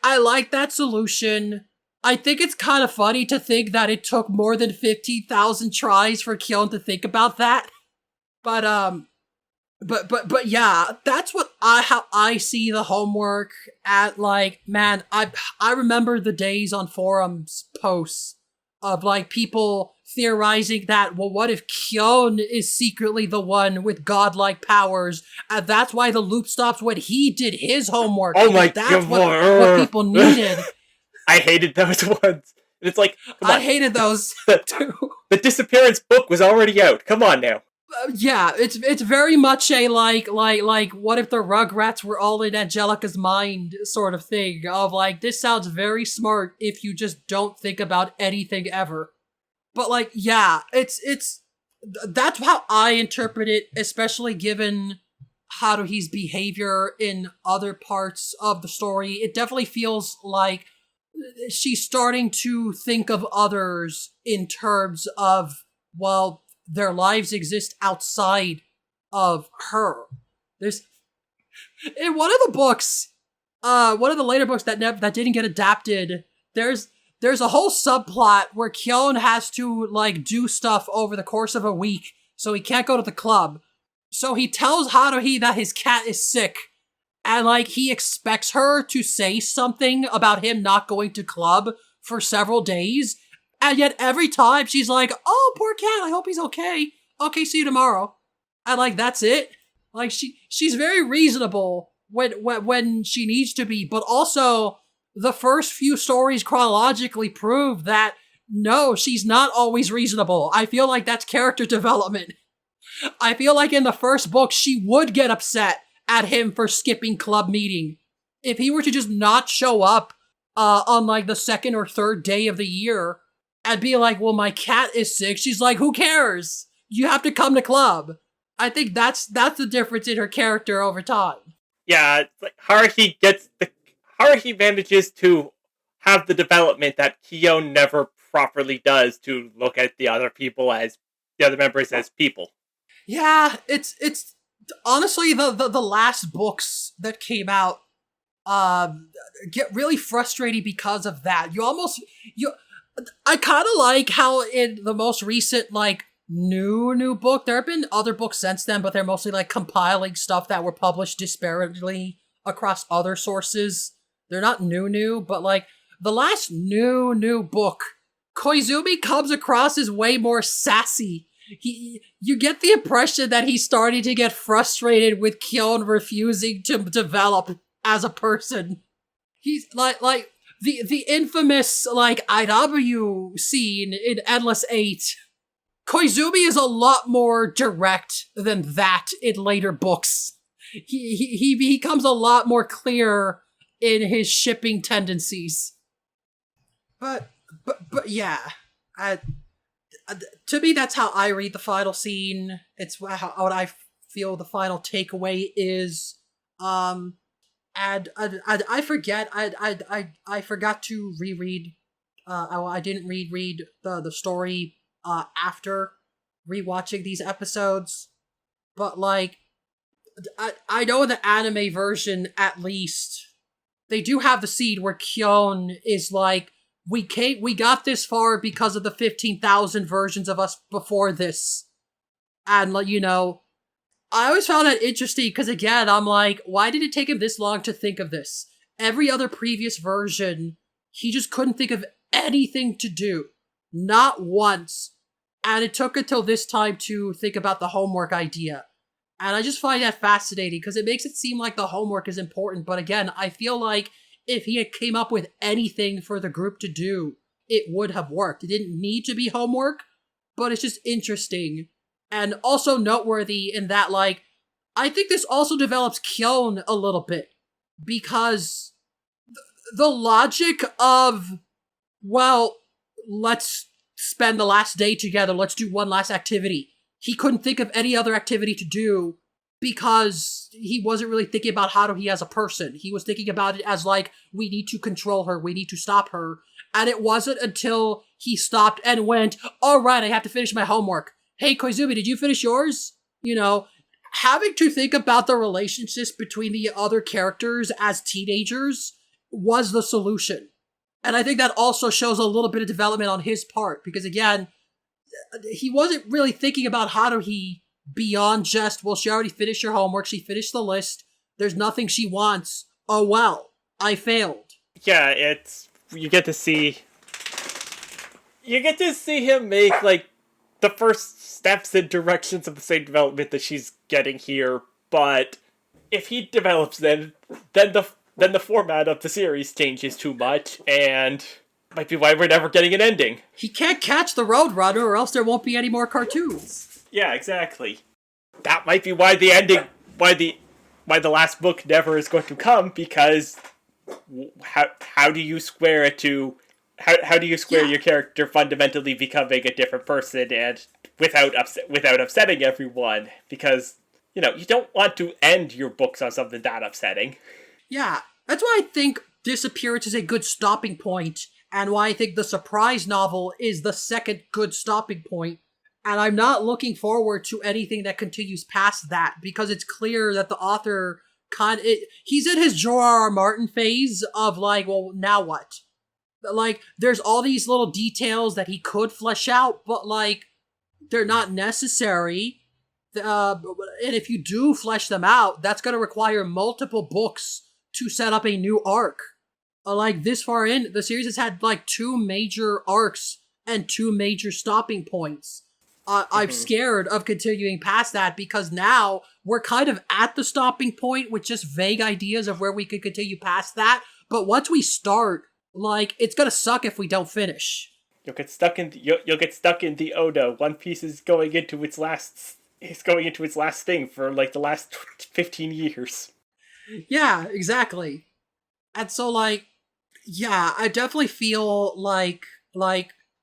Speaker 1: like that solution. I think it's kind of funny to think that it took more than 15,000 tries for Kyon to think about that. But yeah, that's how I see the homework at, man, I remember the days on forums posts of, people theorizing that, well, what if Kyon is secretly the one with godlike powers, and that's why the loop stops when he did his homework.
Speaker 2: Oh my god.
Speaker 1: That's what people needed.
Speaker 2: I hated those ones. It's come on.
Speaker 1: I hated those too.
Speaker 2: The disappearance book was already out. Come on now.
Speaker 1: Yeah, it's very much a what if the Rugrats were all in Angelica's mind sort of thing of this sounds very smart if you just don't think about anything ever. But yeah, it's that's how I interpret it, especially given Haruhi's behavior in other parts of the story. It definitely feels like she's starting to think of others in terms of, well, their lives exist outside of her. There's in one of the books, one of the later books that didn't get adapted. There's a whole subplot where Kyon has to do stuff over the course of a week, so he can't go to the club. So he tells Haruhi that his cat is sick, and he expects her to say something about him not going to club for several days. And yet every time she's like, oh, poor cat, I hope he's okay. Okay, see you tomorrow. And that's it. She's very reasonable when she needs to be, but also the first few stories chronologically prove that no, she's not always reasonable. I feel like that's character development. I feel like in the first book, she would get upset at him for skipping club meeting. If he were to just not show up on the second or third day of the year, and be like, well, my cat is sick. She's like, who cares? You have to come to club. I think that's the difference in her character over time.
Speaker 2: Yeah, it's Haruhi manages to have the development that Kyon never properly does, to look at the other members as people.
Speaker 1: Yeah, it's honestly the last books that came out get really frustrating because of that. I kind of like how in the most recent, new book, there have been other books since then, but they're mostly, compiling stuff that were published disparately across other sources. They're not new, but, the last new book, Koizumi comes across as way more sassy. You get the impression that he's starting to get frustrated with Kyon refusing to develop as a person. He's, The infamous, IW scene in Endless 8. Koizumi is a lot more direct than that in later books. He becomes a lot more clear in his shipping tendencies. But yeah. To me, that's how I read the final scene. It's what I feel the final takeaway is. And I forget. I forgot to reread I didn't read the story after rewatching these episodes, but like I know the anime version at least they do have the scene where Kyon is like, we got this far because of the 15,000 versions of us before this, and like, I always found that interesting because, again, I'm like, why did it take him this long to think of this? Every other previous version, he just couldn't think of anything to do. Not once. And it took until this time to think about the homework idea. And I just find that fascinating because it makes it seem like the homework is important. But again, I feel like if he had came up with anything for the group to do, it would have worked. It didn't need to be homework, but it's just interesting. And also noteworthy in that, like, I think this also develops Kyon a little bit. Because the logic of, well, let's spend the last day together, let's do one last activity. He couldn't think of any other activity to do because he wasn't really thinking about Haruhi as a person. He was thinking about it as, like, we need to control her, we need to stop her. And it wasn't until he stopped and went, all right, I have to finish my homework. Hey, Koizumi, did you finish yours? Having to think about the relationships between the other characters as teenagers was the solution. And I think that also shows a little bit of development on his part, because again, he wasn't really thinking about Haruhi beyond just, well, she already finished her homework, she finished the list, there's nothing she wants. Oh well, I failed.
Speaker 2: Yeah, you get to see him make, like, the first steps and directions of the same development that she's getting here, but if he develops then the format of the series changes too much, and might be why we're never getting an ending.
Speaker 1: He can't catch the Roadrunner or else there won't be any more cartoons.
Speaker 2: Yeah, exactly. That might be why the ending, why the last book never is going to come, because how do you square it to how do you square your character fundamentally becoming a different person and without upsetting everyone? Because, you don't want to end your books on something that upsetting.
Speaker 1: Yeah, that's why I think Disappearance is a good stopping point, and why I think the Surprise novel is the second good stopping point. And I'm not looking forward to anything that continues past that, because it's clear that the author he's in his George R.R. Martin phase of like, well, now what? Like, there's all these little details that he could flesh out, but, like, they're not necessary. And if you do flesh them out, that's going to require multiple books to set up a new arc. Like, this far in, the series has had, like, 2 major arcs and 2 major stopping points. I'm scared of continuing past that, because now we're kind of at the stopping point with just vague ideas of where we could continue past that. But once we start, like, it's gonna suck if we don't finish.
Speaker 2: You'll get stuck in the Oda. One Piece is going into its last thing for like the last 15 years.
Speaker 1: Yeah, exactly. And so, like, yeah, I definitely feel like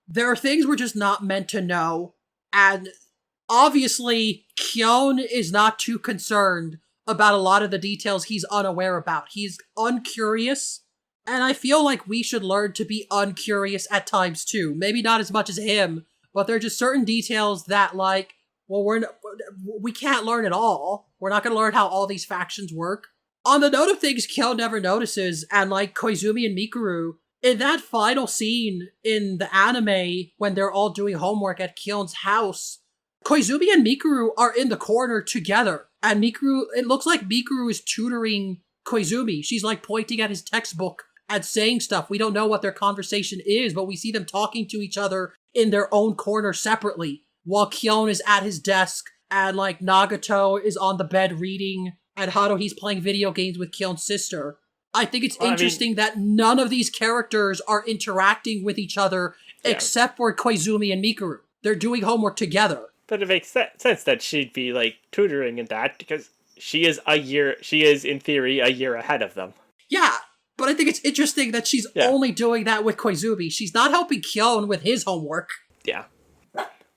Speaker 1: there are things we're just not meant to know, and obviously Kyon is not too concerned about a lot of the details he's unaware about. He's uncurious. And I feel like we should learn to be uncurious at times too. Maybe not as much as him, but there are just certain details that, like, well, we can't learn it all. We're not going to learn how all these factions work. On the note of things Kyo never notices, and like Koizumi and Mikuru, in that final scene in the anime when they're all doing homework at Kyon's house, Koizumi and Mikuru are in the corner together. And it looks like Mikuru is tutoring Koizumi. She's like pointing at his textbook and saying stuff. We don't know what their conversation is, but we see them talking to each other in their own corner separately, while Kyon is at his desk, and like Nagato is on the bed reading, and Haruhi's playing video games with Kyon's sister. I think it's interesting that none of these characters are interacting with each other except for Koizumi and Mikuru. They're doing homework together.
Speaker 2: But it makes sense that she'd be like tutoring in that, because she is in theory a year ahead of them.
Speaker 1: Yeah, but I think it's interesting that she's only doing that with Koizumi. She's not helping Kyon with his homework.
Speaker 2: Yeah.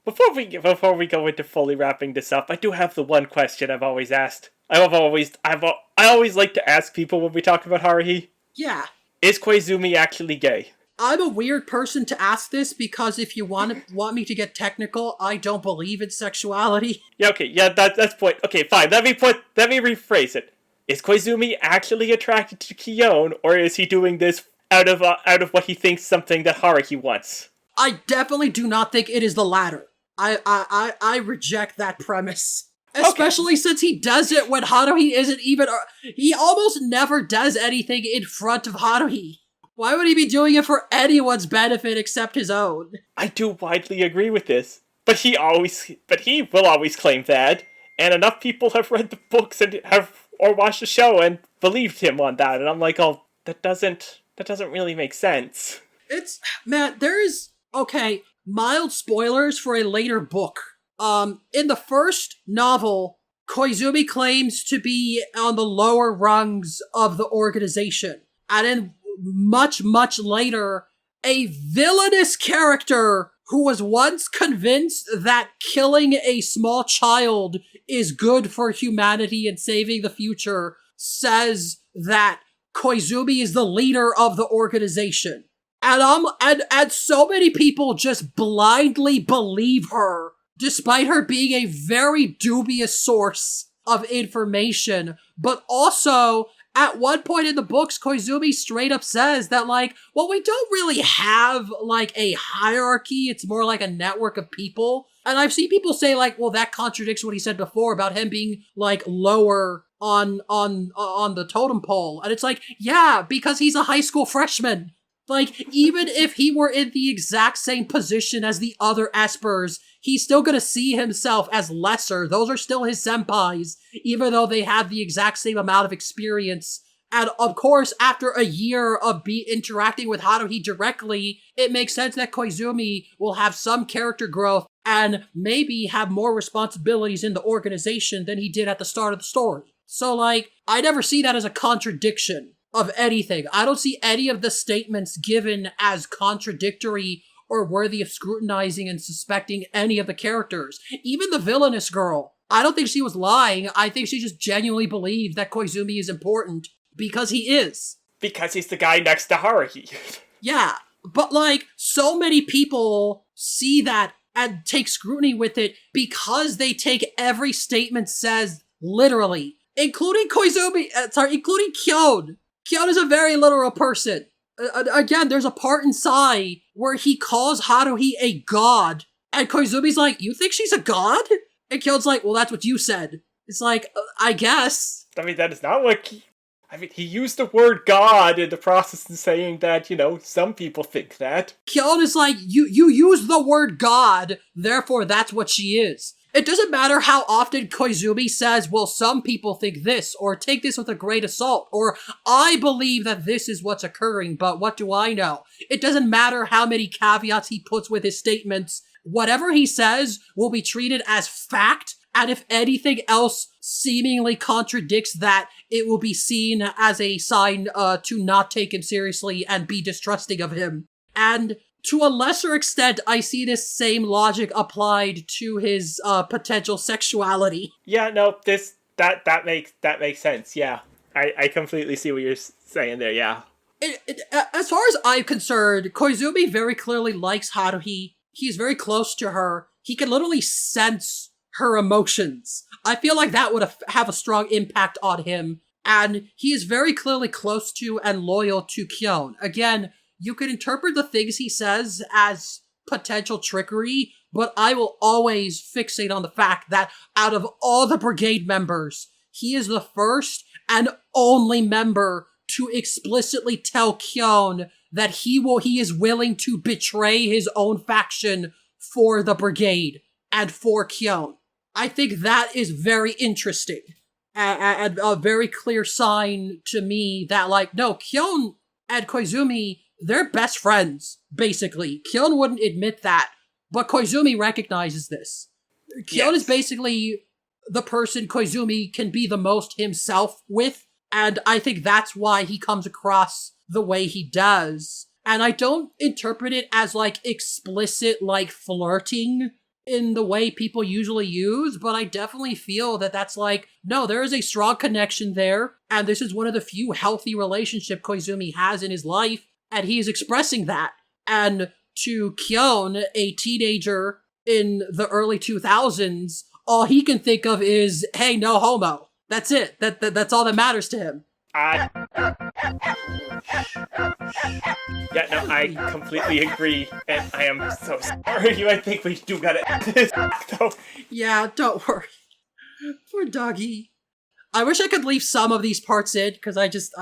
Speaker 2: Before we go into fully wrapping this up, I do have the one question I've always asked. I always like to ask people when we talk about Haruhi.
Speaker 1: Yeah.
Speaker 2: Is Koizumi actually gay?
Speaker 1: I'm a weird person to ask this because if you want me to get technical, I don't believe in sexuality.
Speaker 2: Yeah, okay, yeah, that's point. Okay, fine. Let me rephrase it. Is Koizumi actually attracted to Kyon, or is he doing this out of what he thinks something that Haruhi wants?
Speaker 1: I definitely do not think it is the latter. I reject that premise. Especially since he does it when Haruhi isn't even... He almost never does anything in front of Haruhi. Why would he be doing it for anyone's benefit except his own?
Speaker 2: I do widely agree with this, but he will always claim that, and enough people have read the books and or watched the show and believed him on that, and I'm like, oh, that doesn't really make sense.
Speaker 1: Man, okay, mild spoilers for a later book. In the first novel, Koizumi claims to be on the lower rungs of the organization. And then much, much later, a villainous character who was once convinced that killing a small child is good for humanity and saving the future says that Koizumi is the leader of the organization. And so many people just blindly believe her, despite her being a very dubious source of information. But also, at one point in the books, Koizumi straight up says that, like, well, we don't really have, like, a hierarchy. It's more like a network of people. And I've seen people say, like, well, that contradicts what he said before about him being, like, lower on the totem pole. And it's like, yeah, because he's a high school freshman. Like, even if he were in the exact same position as the other Espers, he's still gonna see himself as lesser. Those are still his senpais, even though they have the exact same amount of experience. And of course, after a year of interacting with Haruhi directly, it makes sense that Koizumi will have some character growth and maybe have more responsibilities in the organization than he did at the start of the story. So, like, I never see that as a contradiction of anything. I don't see any of the statements given as contradictory or worthy of scrutinizing and suspecting any of the characters. Even the villainous girl. I don't think she was lying. I think she just genuinely believed that Koizumi is important because he is.
Speaker 2: Because he's the guy next to Haruhi.
Speaker 1: Yeah, but like, so many people see that and take scrutiny with it because they take every statement says literally. Including including Kyon. Kyon is a very literal person. Again, there's a part in Sai where he calls Haruhi a god, and Koizumi's like, you think she's a god? And Kyon's like, well, that's what you said. It's like, I guess.
Speaker 2: I mean, that is not what... he used the word god in the process of saying that, some people think that.
Speaker 1: Kyon is like, you use the word god, therefore that's what she is. It doesn't matter how often Koizumi says, well, some people think this, or take this with a grain of salt, or I believe that this is what's occurring, but what do I know? It doesn't matter how many caveats he puts with his statements. Whatever he says will be treated as fact, and if anything else seemingly contradicts that, it will be seen as a sign to not take him seriously and be distrusting of him. And to a lesser extent, I see this same logic applied to his potential sexuality.
Speaker 2: Yeah, no, that makes sense. Yeah, I completely see what you're saying there. Yeah.
Speaker 1: As far as I'm concerned, Koizumi very clearly likes Haruhi. He's very close to her. He can literally sense her emotions. I feel like that would have a strong impact on him. And he is very clearly close to and loyal to Kyon. Again, you could interpret the things he says as potential trickery, but I will always fixate on the fact that out of all the brigade members, he is the first and only member to explicitly tell Kyon that he is willing to betray his own faction for the brigade and for Kyon. I think that is very interesting and a very clear sign to me that, like, no, Kyon and Koizumi, they're best friends, basically. Kyon wouldn't admit that, but Koizumi recognizes this. Kyon is basically the person Koizumi can be the most himself with, and I think that's why he comes across the way he does. And I don't interpret it as, like, explicit, like, flirting in the way people usually use, but I definitely feel that that's like, no, there is a strong connection there, and this is one of the few healthy relationships Koizumi has in his life, and he is expressing that. And to Kyon, a teenager in the early 2000s, all he can think of is, hey, no homo. That's it. That's all that matters to him.
Speaker 2: Yeah, no, I completely agree, and I am so sorry. I think we do gotta end this, though.
Speaker 1: Yeah, don't worry. Poor doggy. I wish I could leave some of these parts in, because I just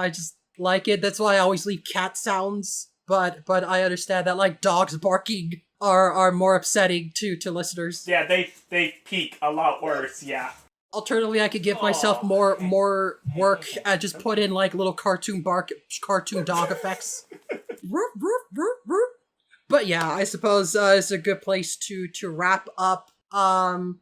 Speaker 1: like it. That's why I always leave cat sounds. But I understand that, like, dogs barking are more upsetting to listeners.
Speaker 2: Yeah, they peak a lot worse, yeah.
Speaker 1: Alternatively, I could give myself more work and just put in, like, little cartoon dog effects. But yeah, I suppose it's a good place to wrap up. Haruhi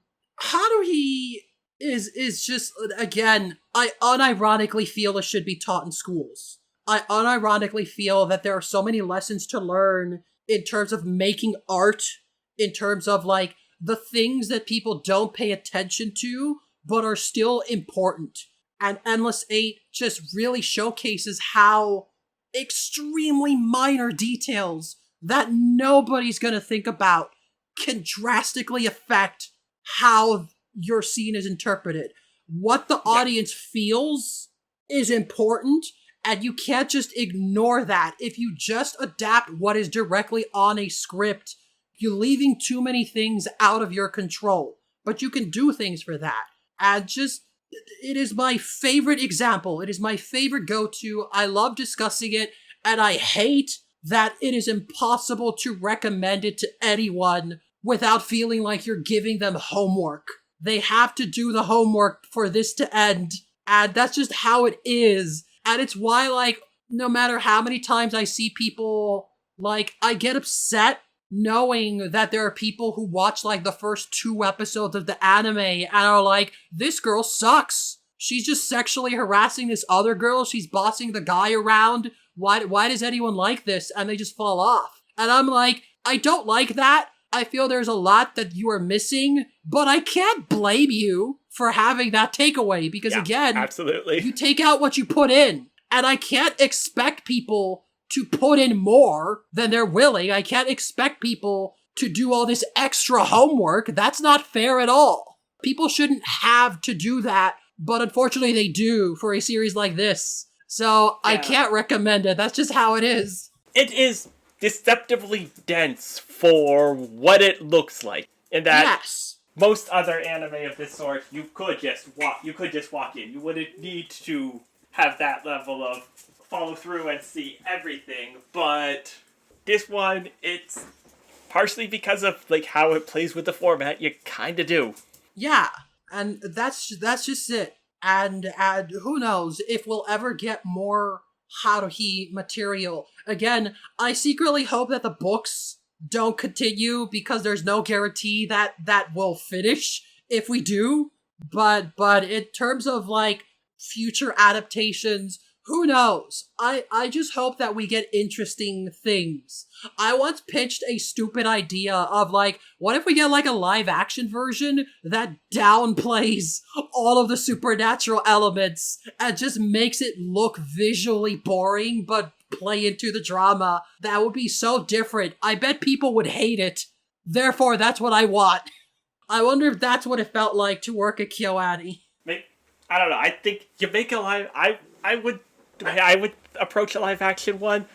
Speaker 1: is just, again, I unironically feel it should be taught in schools. I unironically feel that there are so many lessons to learn in terms of making art, in terms of, like, the things that people don't pay attention to, but are still important. And Endless 8 just really showcases how extremely minor details that nobody's gonna think about can drastically affect how your scene is interpreted. What the audience feels is important, and you can't just ignore that. If you just adapt what is directly on a script, you're leaving too many things out of your control. But you can do things for that. And just, it is my favorite example. It is my favorite go-to. I love discussing it, and I hate that it is impossible to recommend it to anyone without feeling like you're giving them homework. They have to do the homework for this to end, and that's just how it is. And it's why, like, no matter how many times I see people, like, I get upset knowing that there are people who watch, like, the first 2 episodes of the anime and are like, this girl sucks. She's just sexually harassing this other girl. She's bossing the guy around. Why does anyone like this? And they just fall off. And I'm like, I don't like that. I feel there's a lot that you are missing, but I can't blame you for having that takeaway because, again,
Speaker 2: absolutely,
Speaker 1: you take out what you put in. And I can't expect people to put in more than they're willing. I can't expect people to do all this extra homework. That's not fair at all. People shouldn't have to do that, but unfortunately they do for a series like this. So I can't recommend it. That's just how it is.
Speaker 2: It is deceptively dense for what it looks like. In that most other anime of this sort, you could just walk in. You wouldn't need to have that level of follow through and see everything, but this one, it's partially because of, like, how it plays with the format, you kinda do.
Speaker 1: Yeah, and that's just it. And who knows if we'll ever get more Haruhi material. Again, I secretly hope that the books don't continue because there's no guarantee that will finish if we do. But in terms of, like, future adaptations, who knows? I just hope that we get interesting things. I once pitched a stupid idea of, like, what if we get, like, a live action version that downplays all of the supernatural elements and just makes it look visually boring but play into the drama? That would be so different. I bet people would hate it. Therefore, that's what I want. I wonder if that's what it felt like to work at KyoAni.
Speaker 2: I don't know. I think you make a live... I would approach a live action one.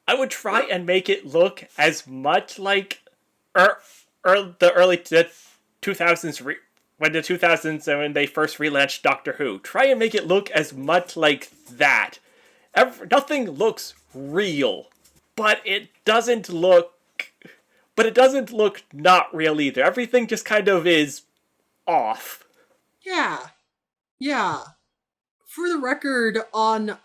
Speaker 2: I would try and make it look as much like the early 2000s, when the 2000s and when they first relaunched Doctor Who. Try and make it look as much like that. Nothing looks real, but it doesn't look not real either. Everything just kind of is off.
Speaker 1: Yeah. For the record, on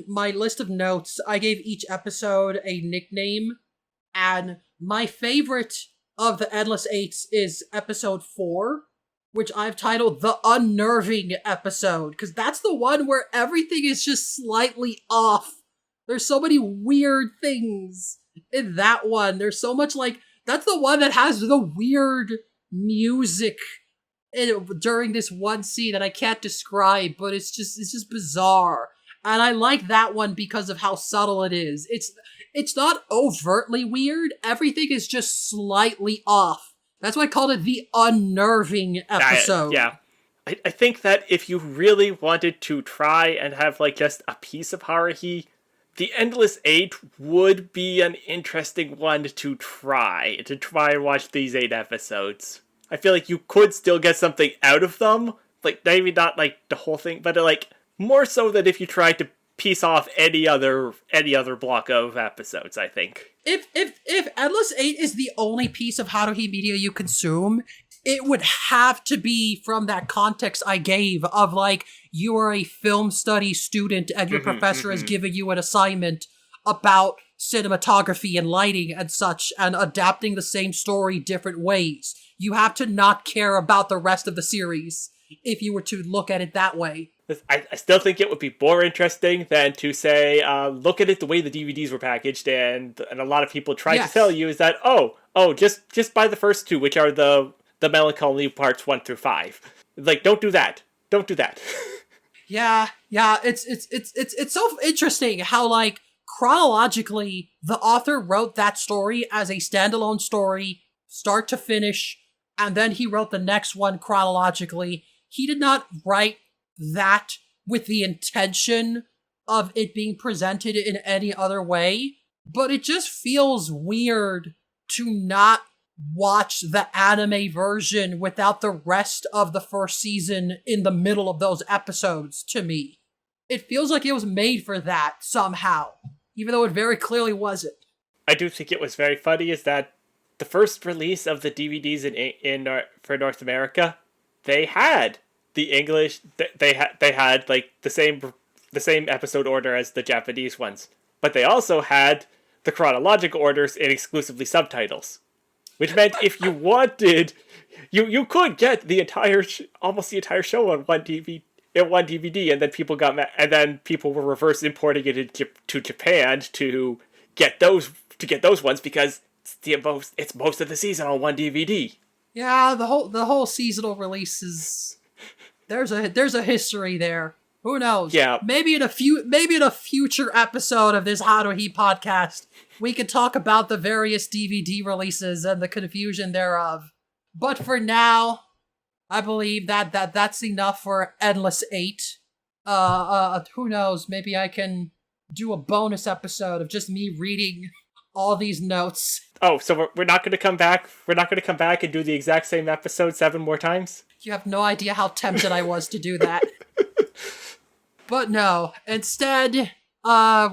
Speaker 1: my list of notes, I gave each episode a nickname, and my favorite of the Endless Eights is episode 4, which I've titled The Unnerving Episode, because that's the one where everything is just slightly off. There's so many weird things in that one. There's so much, like, that's the one that has the weird music during this one scene that I can't describe, but it's just bizarre. And I like that one because of how subtle it is. It's not overtly weird. Everything is just slightly off. That's why I called it the unnerving episode.
Speaker 2: Yeah. I think that if you really wanted to try and have, like, just a piece of Haruhi, the Endless Eight would be an interesting one to try and watch these 8 episodes. I feel like you could still get something out of them, like, maybe not, like, the whole thing, but, like, more so than if you tried to piece off any other block of episodes, I think.
Speaker 1: If Endless 8 is the only piece of Haruhi media you consume, it would have to be from that context I gave of, like, you are a film study student and your professor has given you an assignment about cinematography and lighting and such, and adapting the same story different ways. You have to not care about the rest of the series if you were to look at it that way.
Speaker 2: I still think it would be more interesting than to say, look at it the way the DVDs were packaged, and a lot of people try to tell you is that, just buy the first 2, which are the Melancholy parts 1 through 5. Like, don't do that. Don't do that.
Speaker 1: Yeah, it's so interesting how, like, chronologically, the author wrote that story as a standalone story, start to finish, and then he wrote the next one chronologically. He did not write that with the intention of it being presented in any other way, but it just feels weird to not watch the anime version without the rest of the first season in the middle of those episodes, to me. It feels like it was made for that somehow, even though it very clearly wasn't.
Speaker 2: I do think it was very funny is that the first release of the DVDs for North America, they had the English, they had like the same episode order as the Japanese ones, but they also had the chronological orders in exclusively subtitles, which meant if you wanted, you could get the almost the entire show on one DVD, and then people got mad, and then people were reverse importing it to Japan to get those ones because it's most of the season on one DVD.
Speaker 1: Yeah, the whole seasonal releases. There's a history there. Who knows?
Speaker 2: Yeah.
Speaker 1: Maybe in a future episode of this Haruhi podcast, we could talk about the various DVD releases and the confusion thereof. But for now, I believe that's enough for Endless 8. Who knows? Maybe I can do a bonus episode of just me reading all these notes.
Speaker 2: Oh, so we're not going to come back. We're not going to come back and do the exact same episode 7 more times?
Speaker 1: You have no idea how tempted I was to do that. But no, instead,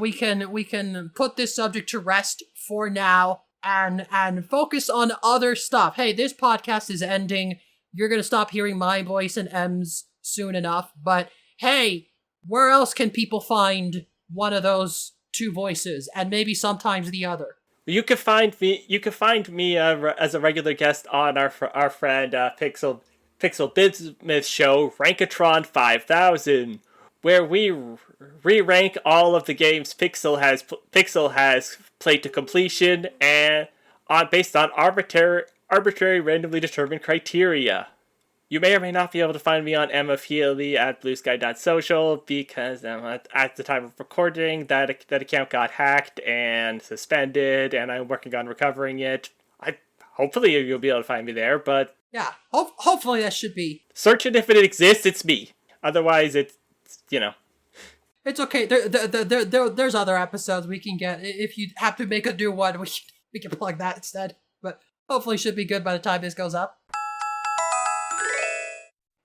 Speaker 1: we can put this subject to rest for now and focus on other stuff. Hey, this podcast is ending. You're gonna stop hearing my voice and M's soon enough. But hey, where else can people find one of those 2 voices, and maybe sometimes the other?
Speaker 2: You can find me as a regular guest on our friend Pixel Business show Rankatron 5000, where we re-rank all of the games Pixel has played to completion and based on arbitrary randomly determined criteria. You may or may not be able to find me on Emma Feely at bluesky.social because at the time of recording that account got hacked and suspended, and I'm working on recovering it. Hopefully you'll be able to find me there, but
Speaker 1: yeah, hopefully that should be.
Speaker 2: Search it if it exists. It's me. Otherwise, it's
Speaker 1: It's okay. There's other episodes we can get. If you have to make a new one, we can plug that instead. But hopefully it should be good by the time this goes up.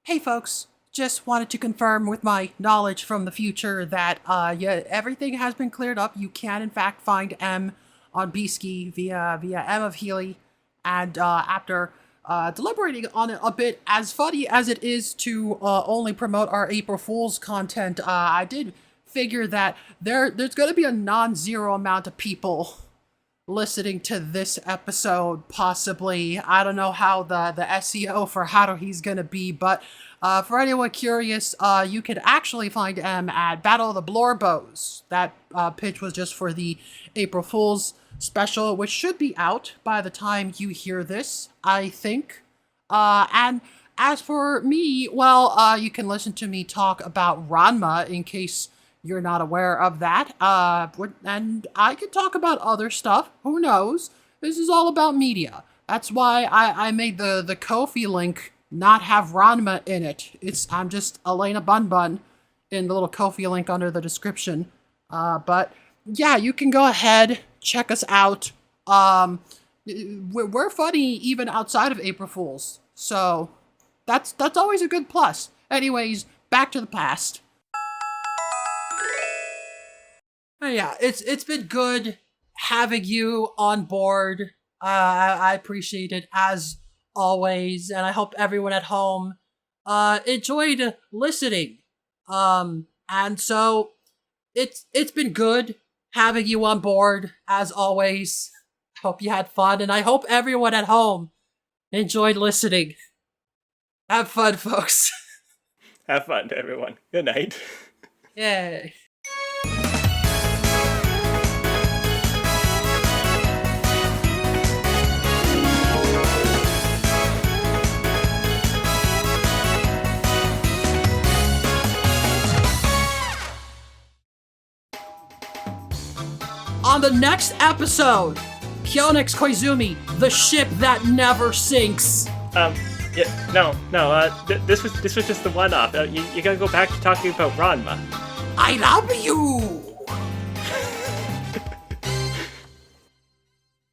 Speaker 1: Hey folks, just wanted to confirm with my knowledge from the future that everything has been cleared up. You can in fact find M on Bski via M of Healy, and after deliberating on it a bit, as funny as it is to only promote our April Fool's content, I did figure that there's going to be a non-zero amount of people listening to this episode, possibly. I don't know how the SEO for Haruhi's gonna be, but for anyone curious, you can actually find M at Battle of the Blorbos. That pitch was just for the April Fool's special, which should be out by the time you hear this, I think. And as for me, well, you can listen to me talk about Ranma in case you're not aware of that. And I could talk about other stuff. Who knows? This is all about media. That's why I made the Ko-fi link not have Ranma in it. I'm just Elena Bun Bun in the little Ko-fi link under the description. But yeah, you can go ahead, check us out. We're funny even outside of April Fools. So that's always a good plus. Anyways, back to the past. Yeah, it's been good having you on board. I appreciate it as always, and I hope everyone at home enjoyed listening. And so it's been good having you on board as always. Hope you had fun, and I hope everyone at home enjoyed listening. Have fun, folks.
Speaker 2: Have fun, everyone. Good night.
Speaker 1: Yay. On the next episode, Kyonix Koizumi, the ship that never sinks.
Speaker 2: This was just the one-off. You gotta go back to talking about Ranma.
Speaker 1: I love you!